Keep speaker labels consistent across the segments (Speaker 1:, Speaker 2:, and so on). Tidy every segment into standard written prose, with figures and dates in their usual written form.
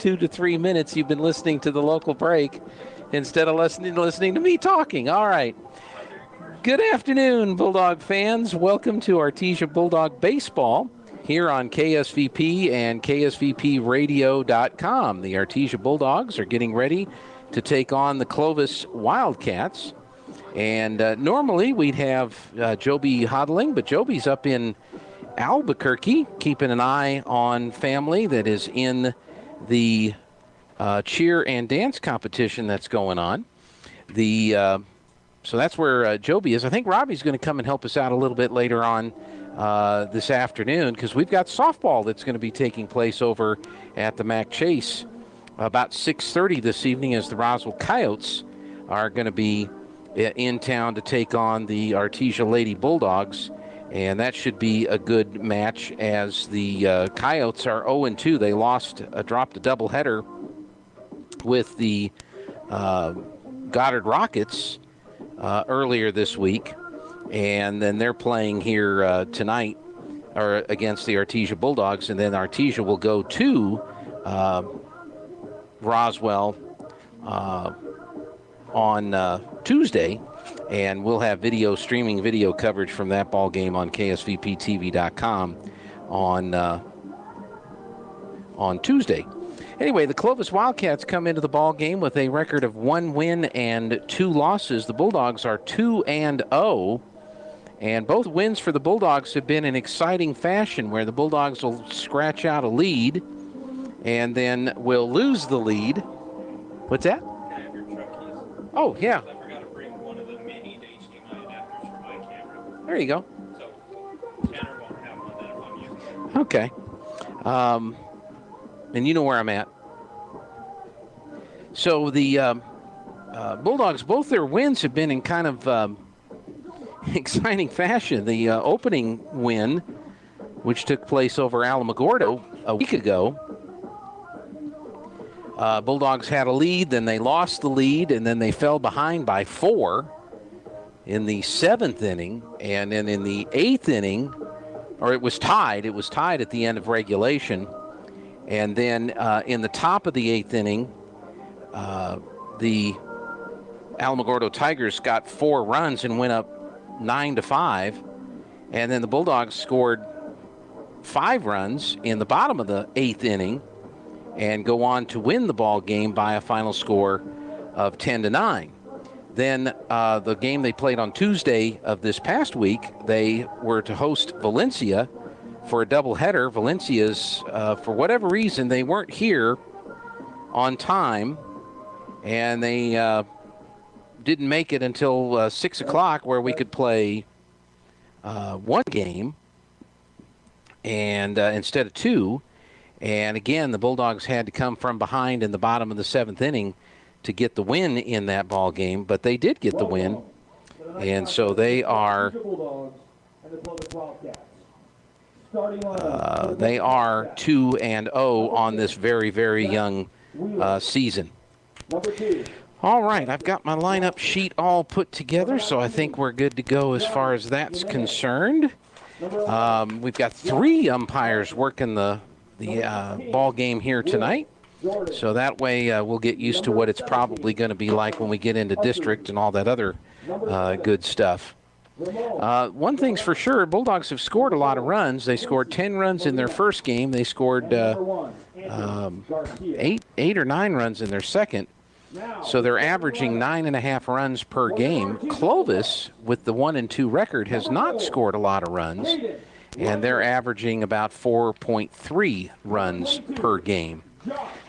Speaker 1: 2 to 3 minutes you've been listening to the local break instead of listening to me talking. All right. Good afternoon, Bulldog fans. Welcome to Artesia Bulldog Baseball here on KSVP and KSVPradio.com. The Artesia Bulldogs are getting ready to take on the Clovis Wildcats. And normally we'd have Joby Hodling, but Joby's up in Albuquerque, keeping an eye on family that is in the cheer and dance competition that's going on. So that's where Joby is. I think Robbie's going to come and help us out a little bit later on this afternoon because we've got softball that's going to be taking place over at the Mac Chase about 6:30 this evening as the Roswell Coyotes are going to be in town to take on the Artesia Lady Bulldogs. And that should be a good match as the Coyotes are 0-2. They dropped a doubleheader with the Goddard Rockets earlier this week, and then they're playing here tonight or against the Artesia Bulldogs, and then Artesia will go to Roswell on Tuesday, and we'll have streaming video coverage from that ball game on KSVPTV.com on Tuesday. Anyway, the Clovis Wildcats come into the ball game with a record of 1 win and 2 losses. The Bulldogs are 2-0, and both wins for the Bulldogs have been in exciting fashion, where the Bulldogs will scratch out a lead and then will lose the lead. What's that? Oh, yeah.
Speaker 2: I forgot to bring one of the mini HDMI adapters for my camera.
Speaker 1: There you go.
Speaker 2: So Tanner won't have one then if I'm using it.
Speaker 1: Okay. And you know where I'm at. So the Bulldogs, both their wins have been in kind of exciting fashion. The opening win, which took place over Alamogordo a week ago, Bulldogs had a lead, then they lost the lead, and then they fell behind by 4 in the 7th inning. And then in the 8th inning, or it was tied at the end of regulation. And then in the top of the 8th inning, the Alamogordo Tigers got 4 runs and went up 9-5. And then the Bulldogs scored 5 runs in the bottom of the 8th inning and go on to win the ball game by a final score of 10-9. Then the game they played on Tuesday of this past week, they were to host Valencia for a doubleheader. Valencia's, for whatever reason, they weren't here on time, and they didn't make it until 6 o'clock, where we could play one game and instead of 2. And again, the Bulldogs had to come from behind in the bottom of the 7th inning to get the win in that ball game, but they did get the win, and so they are 2-0 on this very, very young season. All right, I've got my lineup sheet all put together, so I think we're good to go as far as that's concerned. We've got 3 umpires working the ball game here tonight, so that way we'll get used to what it's probably going to be like when we get into district and all that other good stuff. One thing's for sure, Bulldogs have scored a lot of runs. They scored 10 runs in their first game. They scored 8 or 9 runs in their second. So they're averaging 9.5 runs per game. Clovis, with the 1-2 record, has not scored a lot of runs, and they're averaging about 4.3 runs per game.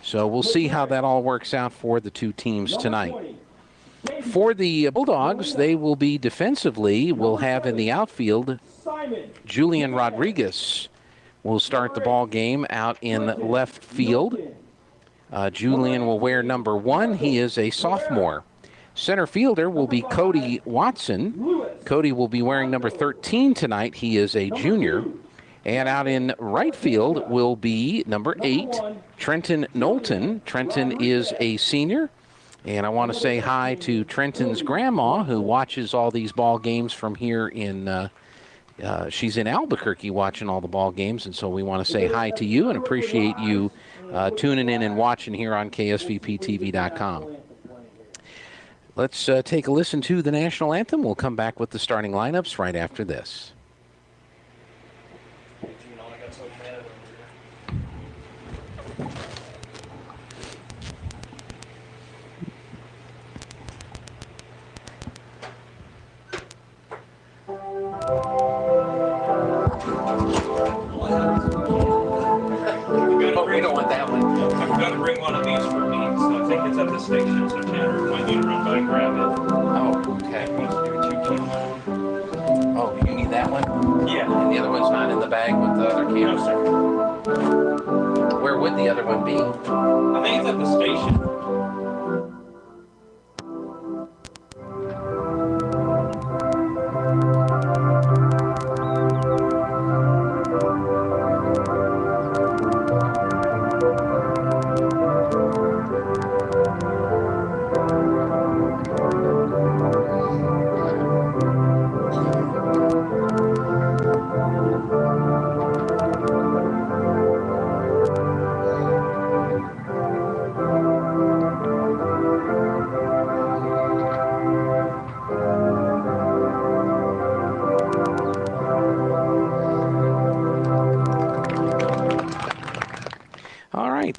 Speaker 1: So we'll see how that all works out for the 2 teams tonight. For the Bulldogs, they will be defensively. We'll have in the outfield Julian Rodriguez will start the ball game out in left field. Julian will wear number 1. He is a sophomore. Center fielder will be Cody Watson. Cody will be wearing number 13 tonight. He is a junior. And out in right field will be number 8, Trenton Knowlton. Trenton is a senior. And I want to say hi to Trenton's grandma, who watches all these ball games from here in, she's in Albuquerque watching all the ball games. And so we want to say hi to you and appreciate you tuning in and watching here on KSVPTV.com. Let's take a listen to the national anthem. We'll come back with the starting lineups right after this.
Speaker 2: We don't want that one. I've got to bring one of these for me, so I think it's at the station, so Tanner might need to run by and grab it.
Speaker 1: Oh, okay. Oh, you need that one?
Speaker 2: Yeah.
Speaker 1: And the other one's not in the bag with the other cans?
Speaker 2: No, sir.
Speaker 1: Where would the other one be?
Speaker 2: I think it's at the station.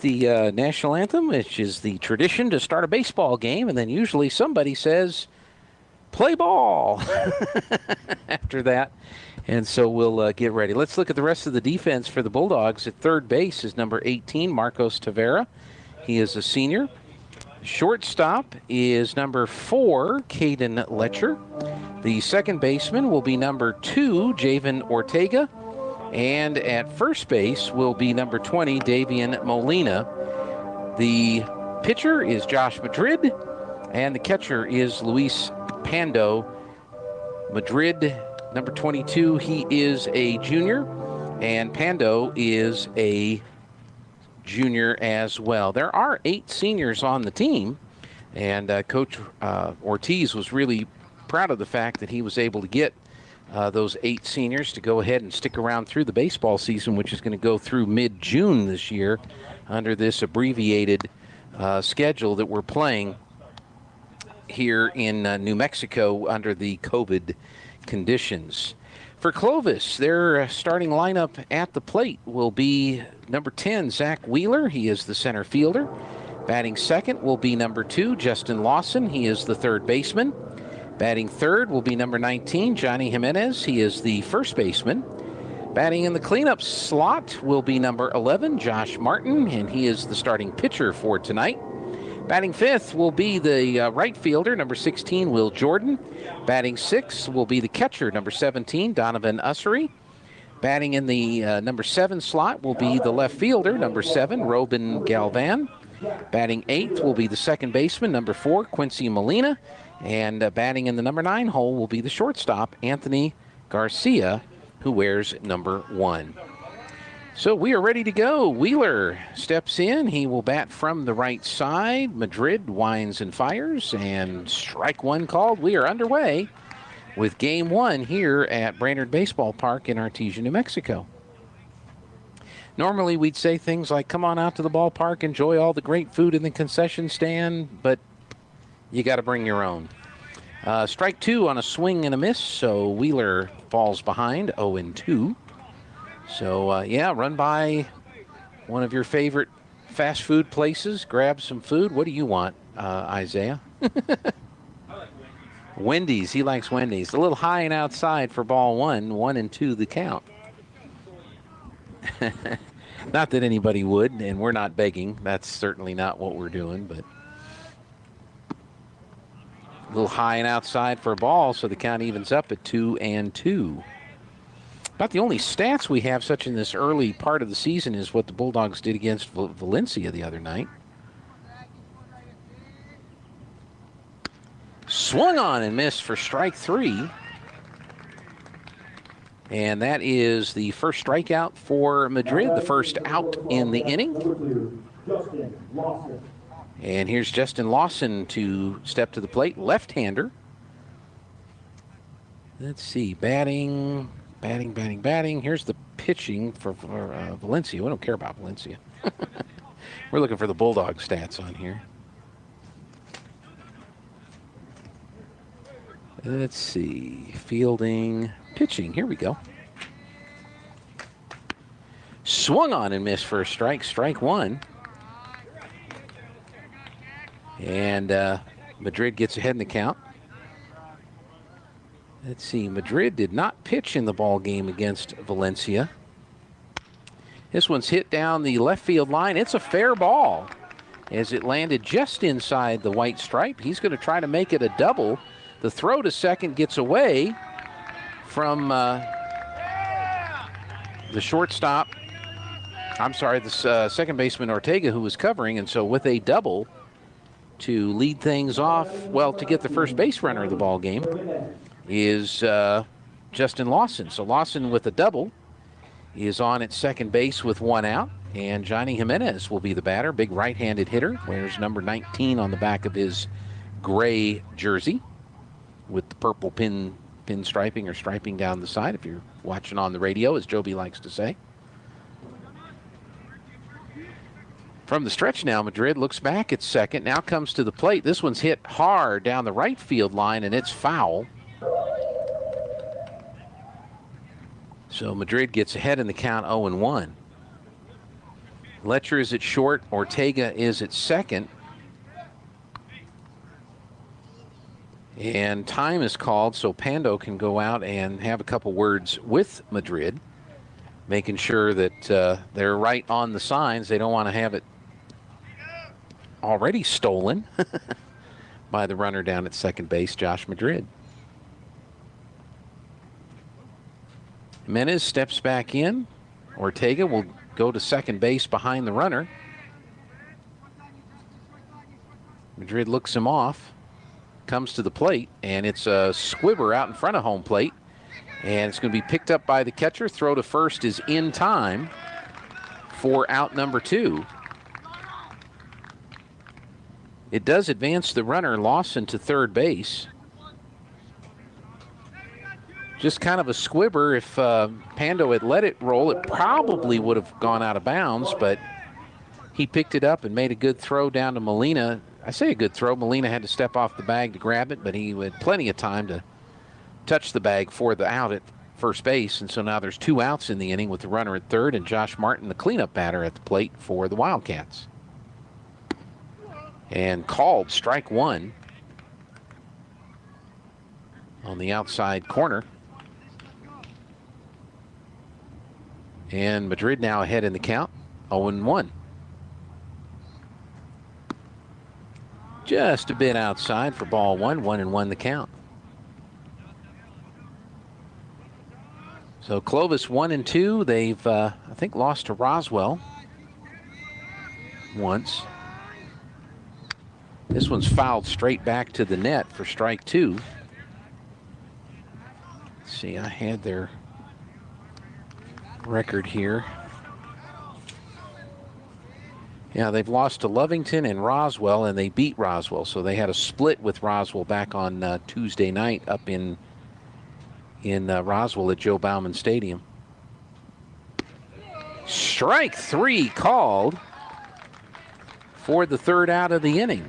Speaker 1: The national anthem, which is the tradition to start a baseball game, and then usually somebody says, play ball after that. And so we'll get ready. Let's look at the rest of the defense for the Bulldogs. At third base is number 18, Marcos Tavera. He is a senior. Shortstop is number 4, Caden Letcher. The second baseman will be number 2, Javen Ortega. And at first base will be number 20, Davian Molina. The pitcher is Josh Madrid, and the catcher is Luis Pando. Madrid, number 22, he is a junior, and Pando is a junior as well. There are 8 seniors on the team, and Coach Ortiz was really proud of the fact that he was able to get those 8 seniors to go ahead and stick around through the baseball season, which is going to go through mid-June this year under this abbreviated schedule that we're playing here in New Mexico under the COVID conditions. For Clovis, their starting lineup at the plate will be number 10, Zach Wheeler. He is the center fielder. Batting second will be number 2, Justin Lawson. He is the third baseman. Batting third will be number 19, Johnny Jimenez. He is the first baseman. Batting in the cleanup slot will be number 11, Josh Martin, and he is the starting pitcher for tonight. Batting fifth will be the right fielder, number 16, Will Jordan. Batting sixth will be the catcher, number 17, Donovan Ussery. Batting in the number 7 slot will be the left fielder, number 7, Robin Galvan. Batting eighth will be the second baseman, number 4, Quincy Molina. And batting in the number 9 hole will be the shortstop, Anthony Garcia, who wears number 1. So we are ready to go. Wheeler steps in. He will bat from the right side. Madrid winds and fires, and strike one called. We are underway with game 1 here at Brainard Baseball Park in Artesia, New Mexico. Normally we'd say things like, come on out to the ballpark, enjoy all the great food in the concession stand, but you got to bring your own. Strike 2 on a swing and a miss, so Wheeler falls behind 0-2. So, yeah, run by one of your favorite fast food places, grab some food. What do you want, Isaiah? Wendy's. He likes Wendy's. A little high and outside for ball 1, 1-2 the count. Not that anybody would, and we're not begging. That's certainly not what we're doing, but a little high and outside for a ball, so the count evens up at 2-2. About the only stats we have such in this early part of the season is what the Bulldogs did against Valencia the other night. Swung on and missed for strike 3. And that is the first strikeout for Madrid, the first out in the inning. And here's Justin Lawson to step to the plate, left-hander. Let's see, batting. Here's the pitching for Valencia. We don't care about Valencia. We're looking for the Bulldog stats on here. Let's see. Fielding, pitching. Here we go. Swung on and missed for a strike. Strike one. And Madrid gets ahead in the count. Let's see. Madrid did not pitch in the ball game against Valencia. This one's hit down the left field line. It's a fair ball as it landed just inside the white stripe. He's going to try to make it a double. The throw to second gets away from the shortstop. I'm sorry, the second baseman Ortega, who was covering. And so with a double to lead things off, well, to get the first base runner of the ball game is Justin Lawson. So Lawson with a double is on at second base with one out. And Johnny Jimenez will be the batter, big right-handed hitter. Wears number 19 on the back of his gray jersey with the purple pin striping or striping down the side, if you're watching on the radio, as Joby likes to say. From the stretch now, Madrid looks back at second, now comes to the plate. This one's hit hard down the right field line, and it's foul. So Madrid gets ahead in the count 0-1. Letcher is at short, Ortega is at second. And time is called, so Pando can go out and have a couple words with Madrid, making sure that they're right on the signs. They don't want to have it already stolen by the runner down at second base, Josh Madrid. Jimenez steps back in. Ortega will go to second base behind the runner. Madrid looks him off, comes to the plate, and it's a squibber out in front of home plate. And it's going to be picked up by the catcher. Throw to first is in time for out number 2. It does advance the runner, Lawson, to third base. Just kind of a squibber. If Pando had let it roll, it probably would have gone out of bounds, but he picked it up and made a good throw down to Molina. I say a good throw. Molina had to step off the bag to grab it, but he had plenty of time to touch the bag for the out at first base. And so now there's 2 outs in the inning with the runner at third and Josh Martin, the cleanup batter, at the plate for the Wildcats. And called strike 1 on the outside corner. And Madrid now ahead in the count, 0-1. Just a bit outside for ball 1, 1-1 the count. So Clovis 1-2. They've, I think, lost to Roswell once. This one's fouled straight back to the net for strike 2. Let's see, I had their record here. Yeah, they've lost to Lovington and Roswell, and they beat Roswell. So they had a split with Roswell back on Tuesday night up in Roswell at Joe Bauman Stadium. Strike 3 called for the third out of the inning.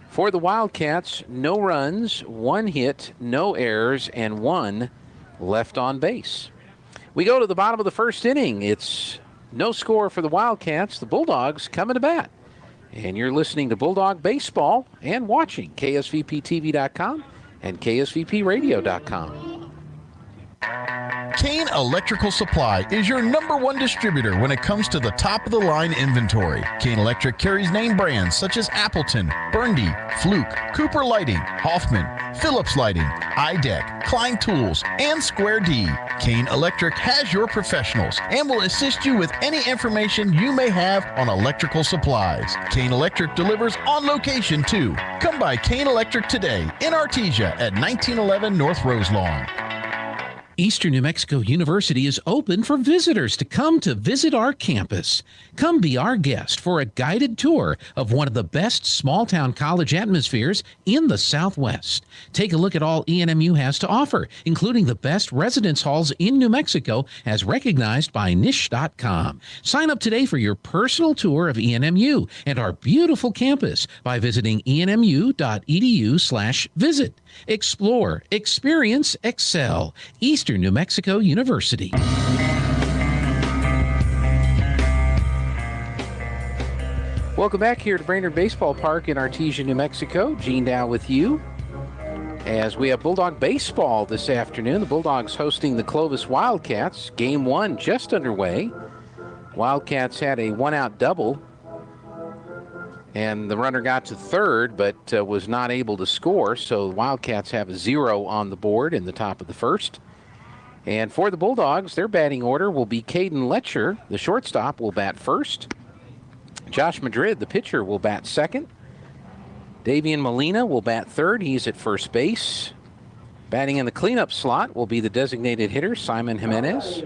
Speaker 1: For the Wildcats, no runs, 1 hit, no errors, and 1 left on base. We go to the bottom of the first inning. It's no score for the Wildcats. The Bulldogs coming to bat. And you're listening to Bulldog Baseball and watching KSVPTV.com and KSVPRadio.com.
Speaker 3: Kane Electrical Supply is your #1 distributor when it comes to the top-of-the-line inventory. Kane Electric carries name brands such as Appleton, Burndy, Fluke, Cooper Lighting, Hoffman, Phillips Lighting, iDeck, Klein Tools, and Square D. Kane Electric has your professionals and will assist you with any information you may have on electrical supplies. Kane Electric delivers on location too. Come by Kane Electric today in Artesia at 1911 North Roselawn.
Speaker 4: Eastern New Mexico University is open for visitors to come to visit our campus. Come be our guest for a guided tour of one of the best small-town college atmospheres in the Southwest. Take a look at all ENMU has to offer, including the best residence halls in New Mexico as recognized by Niche.com. Sign up today for your personal tour of ENMU and our beautiful campus by visiting enmu.edu/visit. Explore, experience, excel. Eastern New Mexico University.
Speaker 1: Welcome back here to Brainard Baseball Park in Artesia, New Mexico. Gene Dow with you as we have Bulldog Baseball this afternoon. The Bulldogs hosting the Clovis Wildcats. Game 1 just underway. Wildcats had a one-out double, and the runner got to third but was not able to score, so the Wildcats have a 0 on the board in the top of the first. And for the Bulldogs, their batting order will be Caden Letcher, the shortstop, will bat first. Josh Madrid, the pitcher, will bat second. Davian Molina will bat third. He's at first base. Batting in the cleanup slot will be the designated hitter, Simon Jimenez.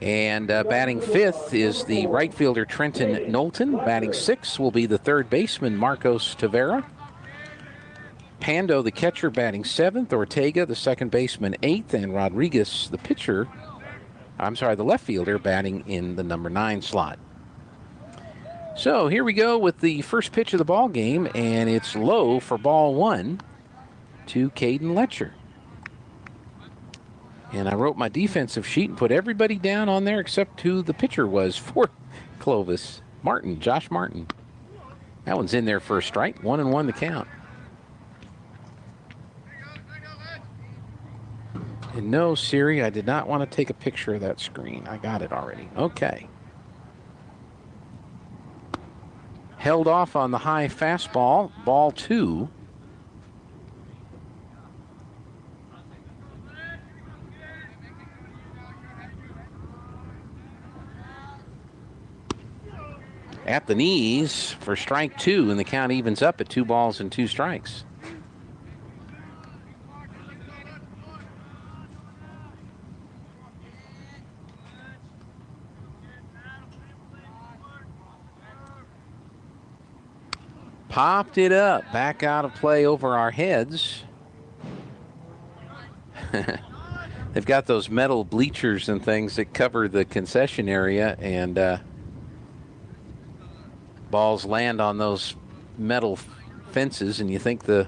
Speaker 1: And batting fifth is the right fielder, Trenton Knowlton. Batting sixth will be the third baseman, Marcos Tavera. Pando, the catcher, batting seventh. Ortega, the second baseman, eighth. And Rodriguez, the left fielder, batting in the number 9 slot. So here we go with the first pitch of the ball game, and it's low for ball 1 to Caden Letcher. And I wrote my defensive sheet and put everybody down on there except who the pitcher was for Clovis. Josh Martin. That one's in there for a strike. 1-1 to count. And no, Siri, I did not want to take a picture of that screen. I got it already. Okay. Held off on the high fastball. Ball 2. At the knees for strike 2, and the count evens up at 2 balls and 2 strikes. Popped it up, back out of play over our heads. They've got those metal bleachers and things that cover the concession area, and balls land on those metal fences, and you think the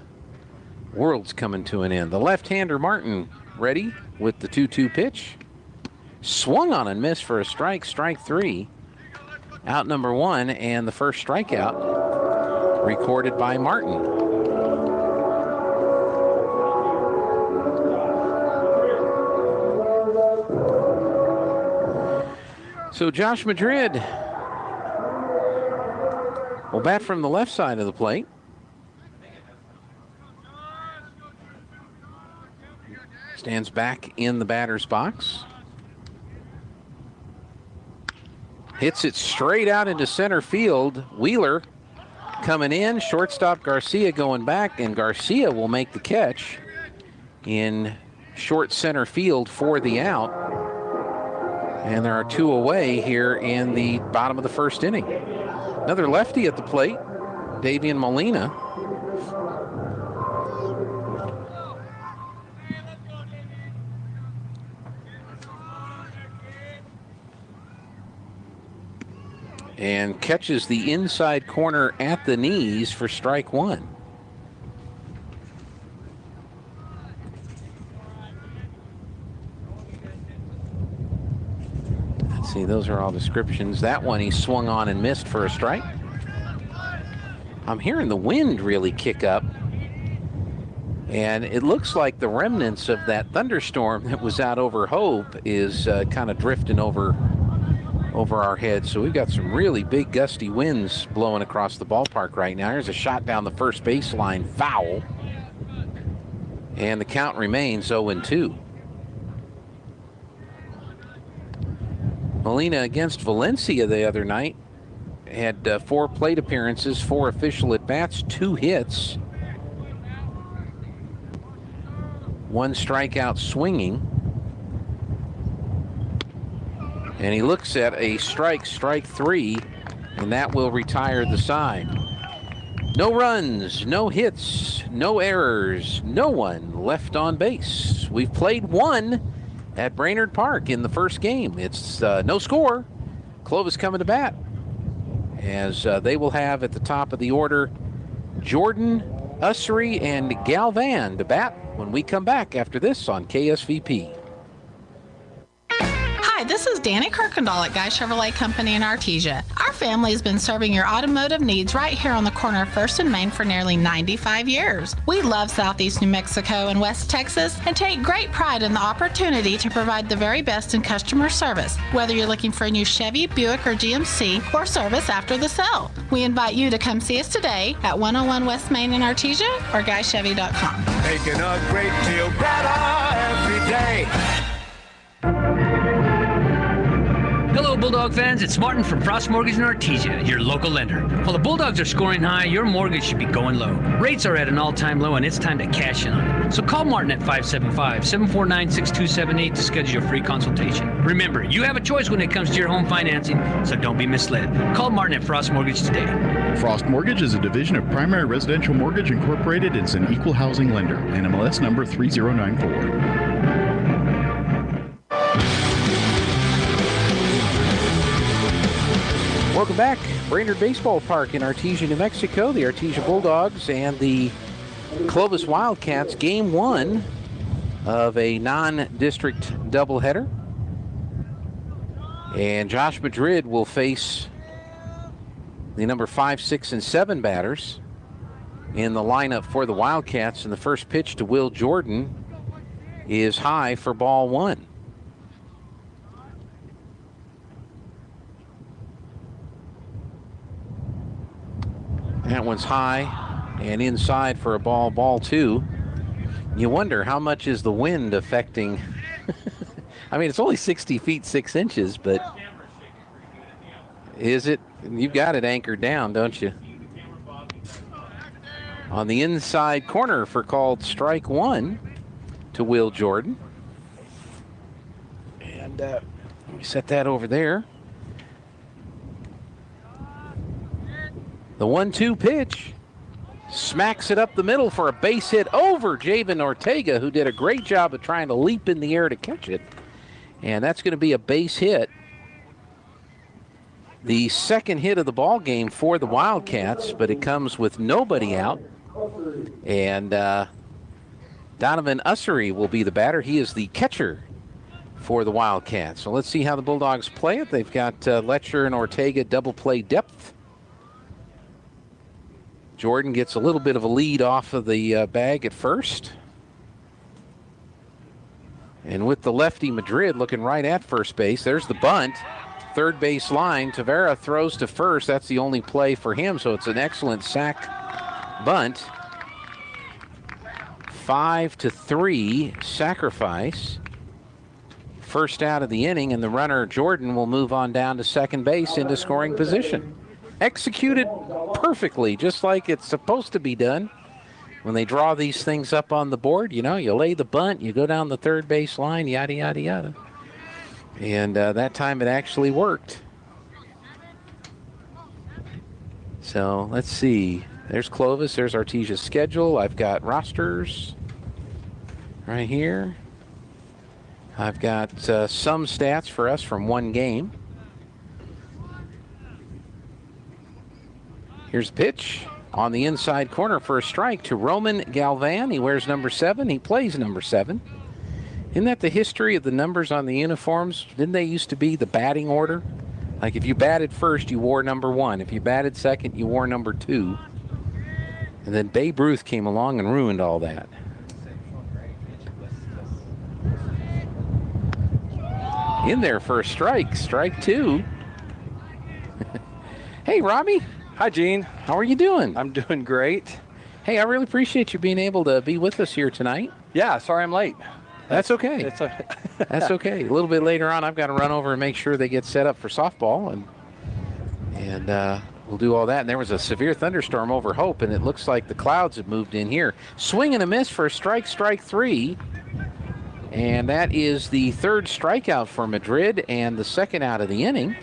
Speaker 1: world's coming to an end. The left-hander Martin ready with the 2-2 pitch. Swung on and missed for a strike, strike 3. Out number 1, and the first strikeout recorded by Martin. So Josh Madrid will bat from the left side of the plate. Stands back in the batter's box. Hits it straight out into center field. Wheeler coming in. Shortstop Garcia going back, and Garcia will make the catch in short center field for the out. And there are 2 away here in the bottom of the first inning. Another lefty at the plate, Davian Molina. And catches the inside corner at the knees for strike 1. Let's see, those are all descriptions. That one he swung on and missed for a strike. I'm hearing the wind really kick up, and it looks like the remnants of that thunderstorm that was out over Hope is kind of drifting over our heads. So we've got some really big gusty winds blowing across the ballpark right now. Here's a shot down the first baseline, foul. And the count remains 0-2. Molina against Valencia the other night had 4 plate appearances, 4 official at-bats, 2 hits, 1 strikeout swinging. And he looks at a strike 3, and that will retire the side. No runs, no hits, no errors, no one left on base. We've played one at Brainard Park in the first game. It's no score. Clovis coming to bat, as they will have at the top of the order Jordan, Ussery, and Galvan to bat when we come back after this on KSVP.
Speaker 5: Hi, this is Danny Kirkendall at Guy Chevrolet Company in Artesia. Our family has been serving your automotive needs right here on the corner of 1st and Main for nearly 95 years. We love Southeast New Mexico and West Texas and take great pride in the opportunity to provide the very best in customer service, whether you're looking for a new Chevy, Buick, or GMC, or service after the sale. We invite you to come see us today at 101 West Main in Artesia or GuyChevy.com.
Speaker 6: Making a great deal better every day.
Speaker 7: Hello, Bulldog fans. It's Martin from Frost Mortgage in Artesia, your local lender. While the Bulldogs are scoring high, your mortgage should be going low. Rates are at an all-time low, and it's time to cash in on it. So call Martin at 575-749-6278 to schedule your free consultation. Remember, you have a choice when it comes to your home financing, so don't be misled. Call Martin at Frost Mortgage today.
Speaker 3: Frost Mortgage is a division of Primary Residential Mortgage Incorporated. It's an equal housing lender. NMLS number 3094.
Speaker 1: Welcome back. Brainerd Baseball Park in Artesia, New Mexico. The Artesia Bulldogs and the Clovis Wildcats. Game 1 of a non-district doubleheader. And Josh Madrid will face the number 5, 6, and 7 batters in the lineup for the Wildcats. And the first pitch to Will Jordan is high for ball 1. That one's high and inside for a ball 2. You wonder how much is the wind affecting. I mean, it's only 60 feet 6 inches, but is it? You've got it anchored down, don't you? On the inside corner for called strike 1 to Will Jordan. And let me set that over there. The 1-2 pitch smacks it up the middle for a base hit over Javen Ortega, who did a great job of trying to leap in the air to catch it. And that's going to be a base hit. The second hit of the ball game for the Wildcats, but it comes with nobody out. And Donovan Ussery will be the batter. He is the catcher for the Wildcats. So let's see how the Bulldogs play it. They've got Letcher and Ortega double play depth. Jordan gets a little bit of a lead off of the bag at first. And with the lefty Madrid looking right at first base, there's the bunt. Third base line, Tavera throws to first. That's the only play for him, so it's an excellent sac bunt. 5-3 sacrifice. First out of the inning, and the runner Jordan will move on down to second base into scoring position. Executed perfectly, just like it's supposed to be done. When they draw these things up on the board, you know, you lay the bunt, you go down the third base line, yada, yada, yada. And that time it actually worked. So let's see. There's Clovis. There's Artesia's schedule. I've got rosters right here. I've got some stats for us from one game. Here's a pitch on the inside corner for a strike to Roman Galvan. He wears number 7. He plays number 7. Isn't that the history of the numbers on the uniforms? Didn't they used to be the batting order? Like if you batted first, you wore number 1. If you batted second, you wore number 2. And then Babe Ruth came along and ruined all that. In there for a strike. Strike 2. Hey, Robbie.
Speaker 8: Hi, Gene.
Speaker 1: How are you doing?
Speaker 8: I'm doing great.
Speaker 1: Hey, I really appreciate you being able to be with us here tonight.
Speaker 8: Yeah, sorry I'm late.
Speaker 1: That's okay.
Speaker 8: It's okay.
Speaker 1: That's okay. A little bit later on, I've got to run over and make sure they get set up for softball, and we'll do all that. And there was a severe thunderstorm over Hope, and it looks like the clouds have moved in here. Swing and a miss for a strike 3. And that is the third strikeout for Madrid and the second out of the inning.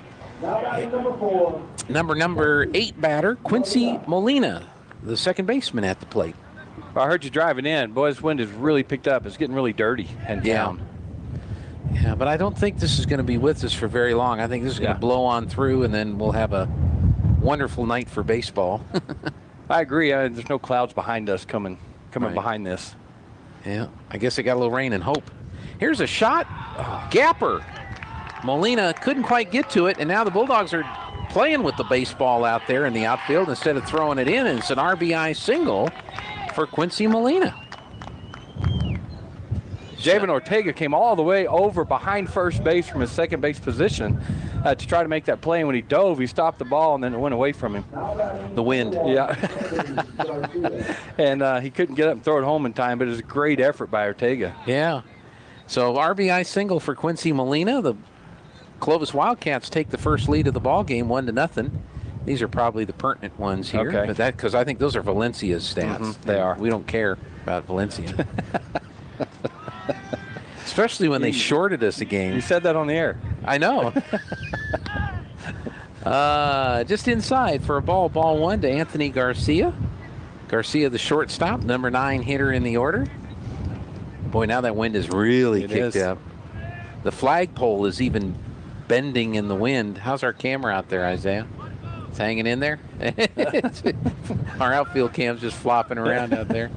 Speaker 1: Number 8 batter, Quincy Molina, the second baseman at the plate.
Speaker 8: Well, I heard you driving in. Boy, this wind has really picked up. It's getting really dirty and down.
Speaker 1: Yeah, but I don't think this is going to be with us for very long. I think this is going to blow on through, and then we'll have a wonderful night for baseball.
Speaker 8: I agree. There's no clouds behind us coming
Speaker 1: Right.
Speaker 8: behind this.
Speaker 1: Yeah, I guess it got a little rain and hope. Here's a shot. Gapper. Molina couldn't quite get to it, and now the Bulldogs are playing with the baseball out there in the outfield instead of throwing it in. And it's an RBI single for Quincy Molina.
Speaker 8: Javen Ortega came all the way over behind first base from his second base position to try to make that play. And when he dove, he stopped the ball, and then it went away from him.
Speaker 1: The wind.
Speaker 8: Yeah. And he couldn't get up and throw it home in time, but it was a great effort by Ortega.
Speaker 1: Yeah. So RBI single for Quincy Molina. The Clovis Wildcats take the first lead of the ball game, 1-0. These are probably the pertinent ones here.
Speaker 8: Okay.
Speaker 1: But because I think those are Valencia's stats.
Speaker 8: Mm-hmm, they are.
Speaker 1: We don't care about Valencia. Especially when they shorted us a game.
Speaker 8: You said that on the air.
Speaker 1: I know. Just inside for a ball 1 to Anthony Garcia. Garcia, the shortstop, number 9 hitter in the order. Boy, now that wind is really kicked up. The flagpole is even bending in the wind. How's our camera out there, Isaiah? It's hanging in there? Our outfield cam's just flopping around out there.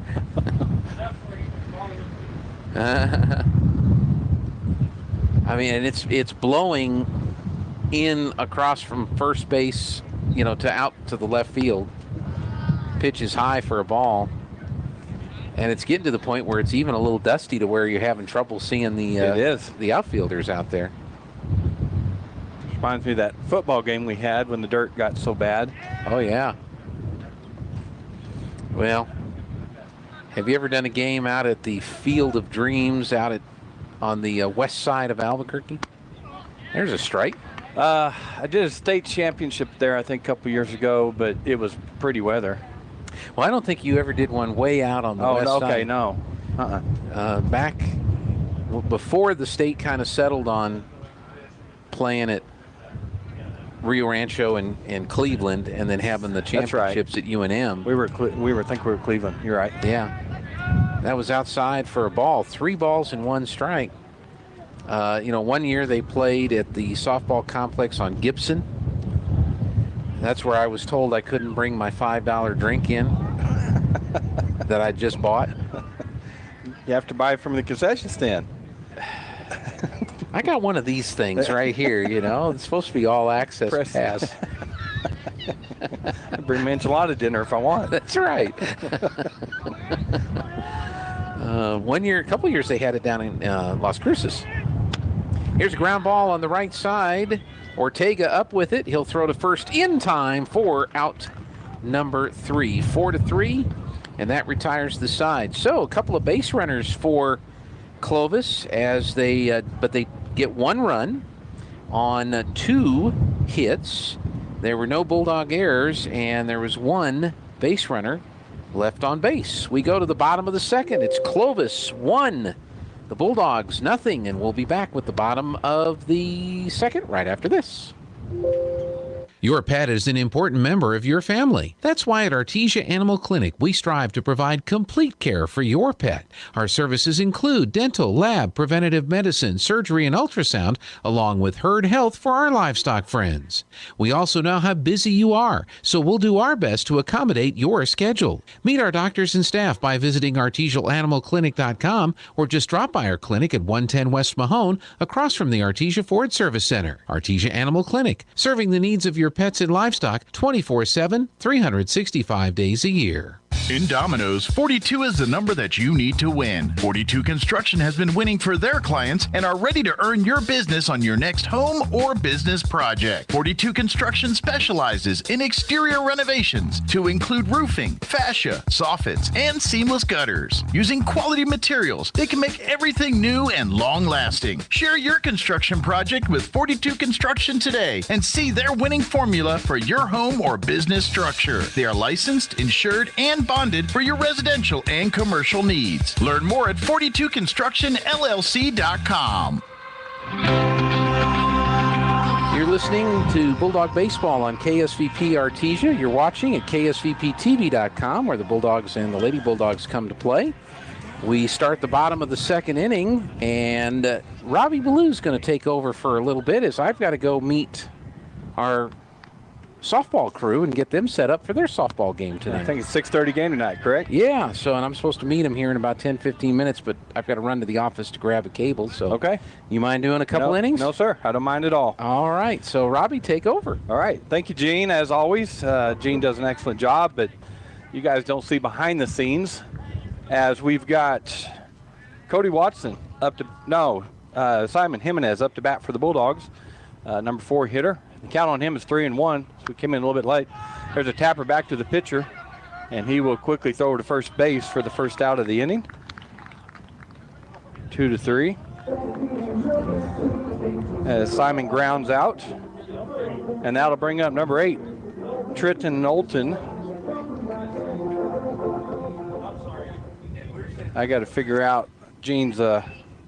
Speaker 1: I mean, and it's blowing in across from first base, to out to the left field. Pitch is high for a ball. And it's getting to the point where it's even a little dusty to where you're having trouble seeing the outfielders out there.
Speaker 8: Reminds me of that football game we had when the dirt got so bad.
Speaker 1: Oh, yeah. Well, have you ever done a game out at the Field of Dreams out on the west side of Albuquerque? There's a strike.
Speaker 8: I did a state championship there, I think, a couple years ago, but it was pretty weather.
Speaker 1: Well, I don't think you ever did one way out on the west side.
Speaker 8: Oh, okay, no.
Speaker 1: Back before the state kind of settled on playing at Rio Rancho and Cleveland, and then having the championships at UNM.
Speaker 8: We were Cleveland. You're right.
Speaker 1: Yeah, that was outside for a ball. 3 balls and 1 strike. One year they played at the softball complex on Gibson. That's where I was told I couldn't bring my $5 drink in that I just bought.
Speaker 8: You have to buy it from the concession stand.
Speaker 1: I got one of these things right here, It's supposed to be all access pass.
Speaker 8: I'd bring me enchilada dinner if I want.
Speaker 1: That's right. A couple years they had it down in Las Cruces. Here's a ground ball on the right side. Ortega up with it. He'll throw to first in time for out number 3. 4-3, and that retires the side. So a couple of base runners for Clovis but they get 1 run on 2 hits. There were no Bulldog errors, and there was 1 base runner left on base. We go to the bottom of the second. It's Clovis 1, the Bulldogs nothing, and we'll be back with the bottom of the second right after this.
Speaker 4: Your pet is an important member of your family. That's why at Artesia Animal Clinic, we strive to provide complete care for your pet. Our services include dental, lab, preventative medicine, surgery, and ultrasound, along with herd health for our livestock friends. We also know how busy you are, so we'll do our best to accommodate your schedule. Meet our doctors and staff by visiting artesiaanimalclinic.com or just drop by our clinic at 110 West Mahone, across from the Artesia Ford Service Center. Artesia Animal Clinic, serving the needs of your pets and livestock 24/7, 365 days a year.
Speaker 3: In Domino's, 42 is the number that you need to win. 42 Construction has been winning for their clients and are ready to earn your business on your next home or business project. 42 Construction specializes in exterior renovations to include roofing, fascia, soffits, and seamless gutters. Using quality materials, they can make everything new and long-lasting. Share your construction project with 42 Construction today and see their winning formula for your home or business structure. They are licensed, insured, and bonded funded for your residential and commercial needs. Learn more at 42constructionllc.com.
Speaker 1: You're listening to Bulldog Baseball on KSVP Artesia. You're watching at ksvptv.com, where the Bulldogs and the Lady Bulldogs come to play. We start the bottom of the second inning, and Robbie Ballew's going to take over for a little bit, as I've got to go meet our softball crew and get them set up for their softball game tonight.
Speaker 8: I think it's 6:30 game tonight, correct?
Speaker 1: Yeah, so, and I'm supposed to meet them here in about 10-15 minutes, but I've got to run to the office to grab a cable. So,
Speaker 8: okay.
Speaker 1: You mind doing a couple innings?
Speaker 8: No, sir. I don't mind at all.
Speaker 1: All right. So, Robbie, take over.
Speaker 8: All right. Thank you, Gene, as always. Gene does an excellent job, but you guys don't see behind the scenes, as we've got Cody Watson Simon Jimenez up to bat for the Bulldogs, number 4 hitter. The count on him is 3-1, so we came in a little bit late. There's a tapper back to the pitcher, and he will quickly throw to first base for the first out of the inning. 2-3. As Simon grounds out, and that'll bring up number 8, Trenton Knowlton. I got to figure out Gene's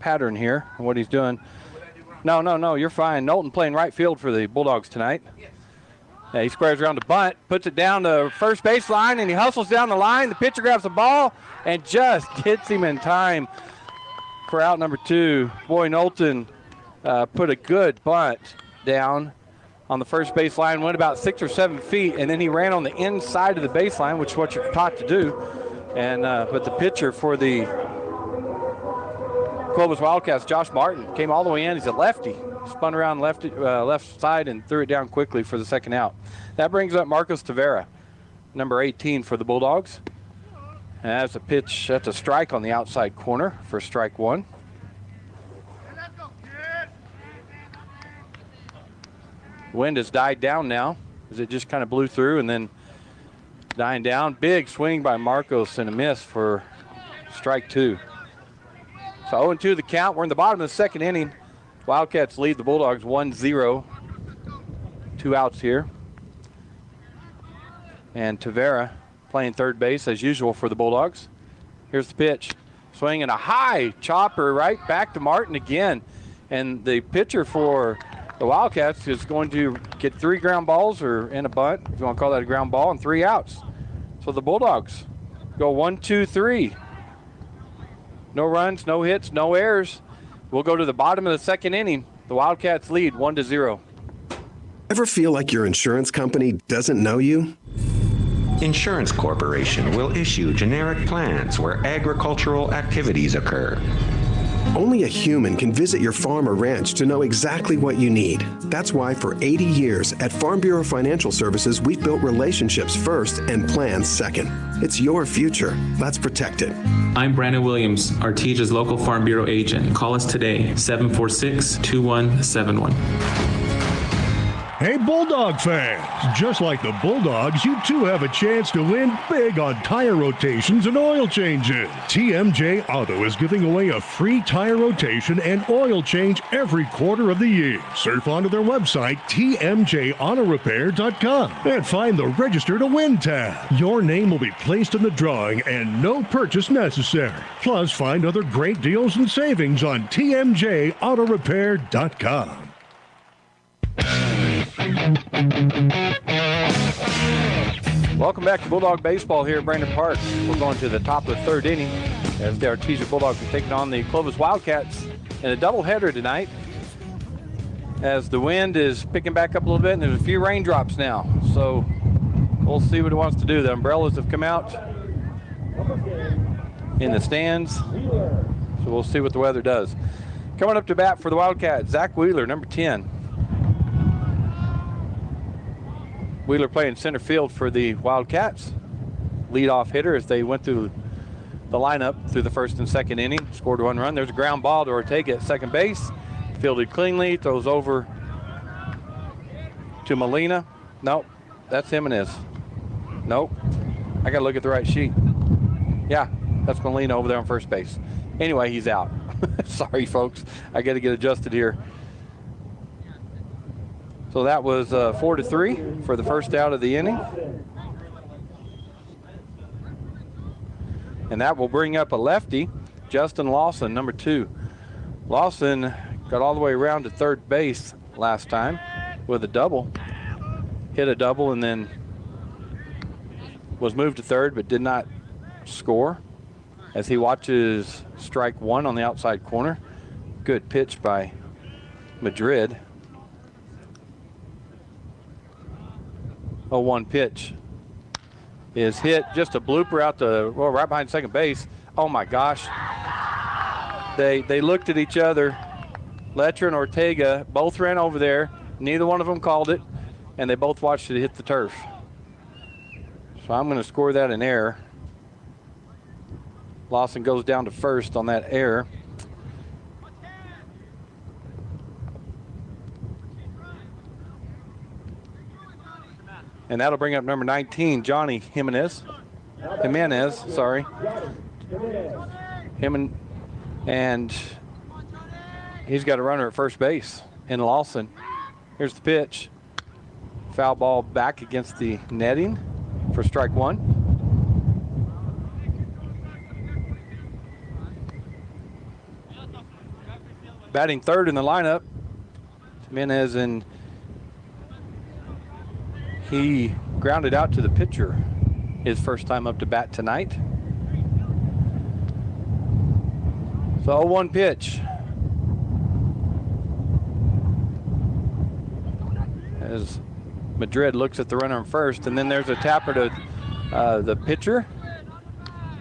Speaker 8: pattern here and what he's doing. No, you're fine. Knowlton playing right field for the Bulldogs tonight. Yeah, he squares around the bunt, puts it down the first baseline, and he hustles down the line. The pitcher grabs the ball and just hits him in time for out number 2. Boy, Knowlton put a good bunt down on the first baseline, went about 6 or 7 feet, and then he ran on the inside of the baseline, which is what you're taught to do. And but the pitcher for the Clovis Wildcats, Josh Martin, came all the way in. He's a lefty. Spun around left side and threw it down quickly for the second out. That brings up Marcos Tavera, number 18 for the Bulldogs. And that's a pitch, that's a strike on the outside corner for strike 1. Wind has died down now, as it just kind of blew through and then dying down. Big swing by Marcos and a miss for strike 2. So 0-2 the count. We're in the bottom of the second inning. Wildcats lead the Bulldogs 1-0. 2 outs here. And Tavera playing third base as usual for the Bulldogs. Here's the pitch. Swinging a high chopper right back to Martin again. And the pitcher for the Wildcats is going to get 3 ground balls, or in a bunt, if you want to call that a ground ball, and 3 outs. So the Bulldogs go 1, 2, 3. No runs, no hits, no errors. We'll go to the bottom of the second inning. The Wildcats lead 1-0.
Speaker 9: Ever feel like your insurance company doesn't know you?
Speaker 10: Insurance Corporation will issue generic plans where agricultural activities occur.
Speaker 9: Only a human can visit your farm or ranch to know exactly what you need. That's why for 80 years at Farm Bureau Financial Services, we've built relationships first and plans second. It's your future. Let's protect it.
Speaker 11: I'm Brandon Williams, Artesia's local Farm Bureau agent. Call us today, 746-2171.
Speaker 12: Hey, Bulldog fans! Just like the Bulldogs, you too have a chance to win big on tire rotations and oil changes. TMJ Auto is giving away a free tire rotation and oil change every quarter of the year. Surf onto their website, tmjautorepair.com, and find the Register to Win tab. Your name will be placed in the drawing and no purchase necessary. Plus, find other great deals and savings on tmjautorepair.com.
Speaker 8: Welcome back to Bulldog Baseball here at Brainard Park. We're going to the top of the third inning as the Artesia Bulldogs are taking on the Clovis Wildcats in a doubleheader tonight, as the wind is picking back up a little bit and there's a few raindrops now. So we'll see what it wants to do. The umbrellas have come out in the stands, so we'll see what the weather does. Coming up to bat for the Wildcats, Zach Wheeler, number 10. Wheeler playing center field for the Wildcats. Leadoff hitter as they went through the lineup through the first and second inning. Scored 1 run. There's a ground ball to Ortega at second base. Fielded cleanly. Throws over to Molina. Nope. That's Jimenez. Nope. I got to look at the right sheet. Yeah, that's Molina over there on first base. Anyway, he's out. Sorry, folks. I got to get adjusted here. So that was 4-3 for the first out of the inning. And that will bring up a lefty, Justin Lawson, number 2. Lawson got all the way around to third base last time with a double. Hit a double and then was moved to third but did not score as he watches strike 1 on the outside corner. Good pitch by Madrid. 0-1 pitch is hit, just a blooper out right behind second base. Oh my gosh. They looked at each other. Letcher and Ortega both ran over there. Neither one of them called it, and they both watched it hit the turf. So I'm going to score that an error. Lawson goes down to first on that error. And that'll bring up number 19, Johnny Jimenez, sorry. And he's got a runner at first base in Lawson. Here's the pitch. Foul ball back against the netting for strike 1. Batting third in the lineup, Jimenez, and he grounded out to the pitcher his first time up to bat tonight. So 0-1 pitch. As Madrid looks at the runner on first, and then there's a tapper to the pitcher,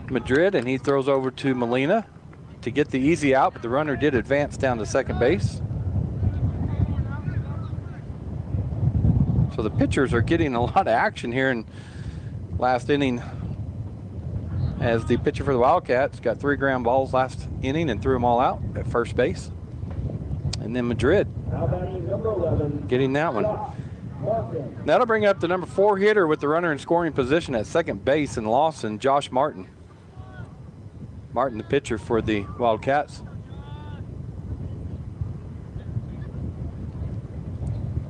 Speaker 8: Madrid, and he throws over to Molina to get the easy out, but the runner did advance down to second base. So the pitchers are getting a lot of action here in last inning, as the pitcher for the Wildcats got 3 ground balls last inning and threw them all out at first base. And then Madrid getting that one. That'll bring up the number 4 hitter with the runner in scoring position at second base in Lawson, Josh Martin. Martin, the pitcher for the Wildcats.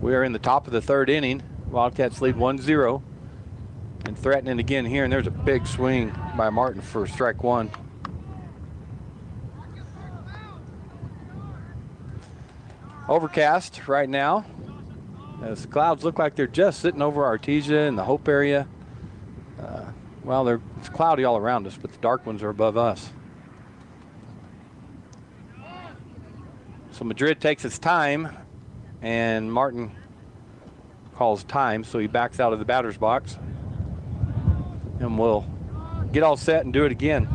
Speaker 8: We are in the top of the third inning. Wildcats lead 1-0 and threatening again here, and there's a big swing by Martin for strike 1. Overcast right now, as the clouds look like they're just sitting over Artesia in the Hope area. Well, it's cloudy all around us, but the dark ones are above us. So Madrid takes its time, and Martin calls time, so he backs out of the batter's box. And we'll get all set and do it again.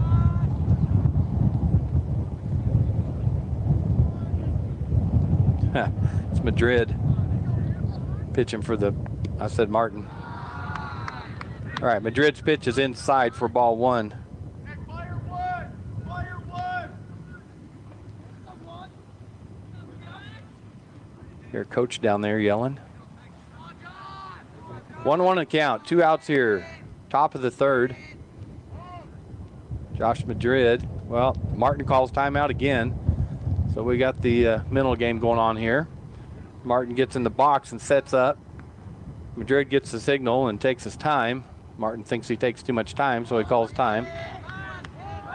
Speaker 8: It's Madrid pitching for I said Martin. All right, Madrid's pitch is inside for ball 1. Hear coach down there yelling. 1-1 account, 2 outs here. Top of the third. Josh Madrid. Well, Martin calls timeout again. So we got the mental game going on here. Martin gets in the box and sets up. Madrid gets the signal and takes his time. Martin thinks he takes too much time, so he calls time.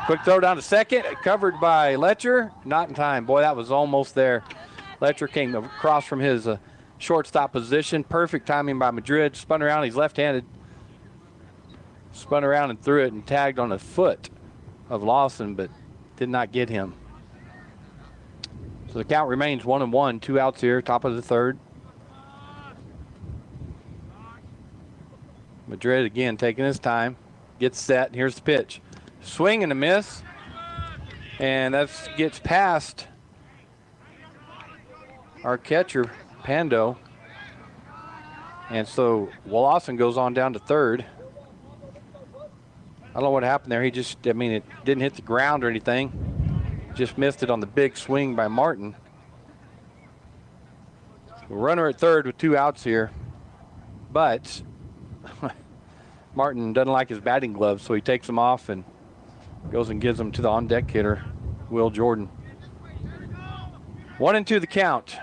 Speaker 8: Quick throw down to second, covered by Letcher. Not in time. Boy, that was almost there. Letcher came across from his shortstop position. Perfect timing by Madrid. Spun around, he's left-handed. Spun around and threw it and tagged on the foot of Lawson, but did not get him. So the count remains 1-1, 2 outs here, top of the third. Madrid again taking his time, gets set. Here's the pitch. Swing and a miss. And that gets past our catcher, Pando. And so Lawson goes on down to third. I don't know what happened there. It didn't hit the ground or anything. Just missed it on the big swing by Martin. Runner at third with 2 outs here. But Martin doesn't like his batting gloves, so he takes them off and goes and gives them to the on-deck hitter, Will Jordan. 1-2 the count.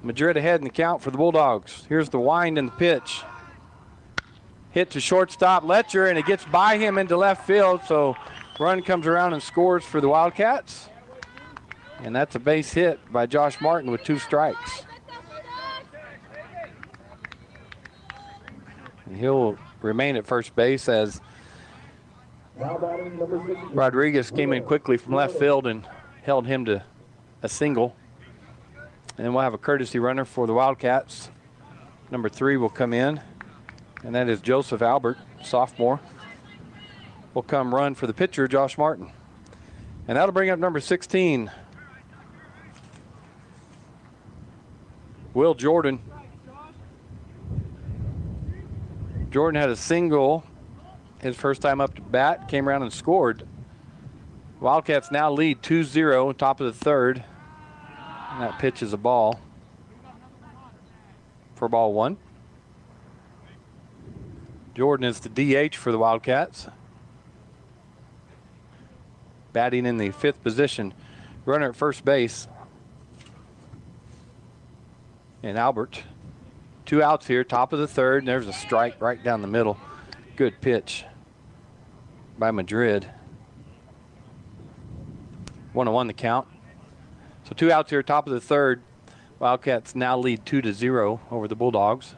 Speaker 8: Madrid ahead in the count for the Bulldogs. Here's the wind and the pitch. hit to shortstop Letcher, and it gets by him into left field, so run comes around and scores for the Wildcats. And that's a base hit by Josh Martin with 2 strikes. And he'll remain at first base as Rodriguez came in quickly from left field and held him to a single. And then we'll have a courtesy runner for the Wildcats. Number 3 will come in, and that is Joseph Albert, sophomore. Will come run for the pitcher, Josh Martin. And that'll bring up number 16, Will Jordan. Jordan had a single his first time up to bat, came around and scored. Wildcats now lead 2-0, top of the third. And that pitch is a ball for ball 1. Jordan is the DH for the Wildcats. Batting in the 5th position. Runner at first base. And Albert. 2 outs here, top of the third. And there's a strike right down the middle. Good pitch by Madrid. 1-1 the count. So 2 outs here, top of the third. Wildcats now lead 2-0 over the Bulldogs.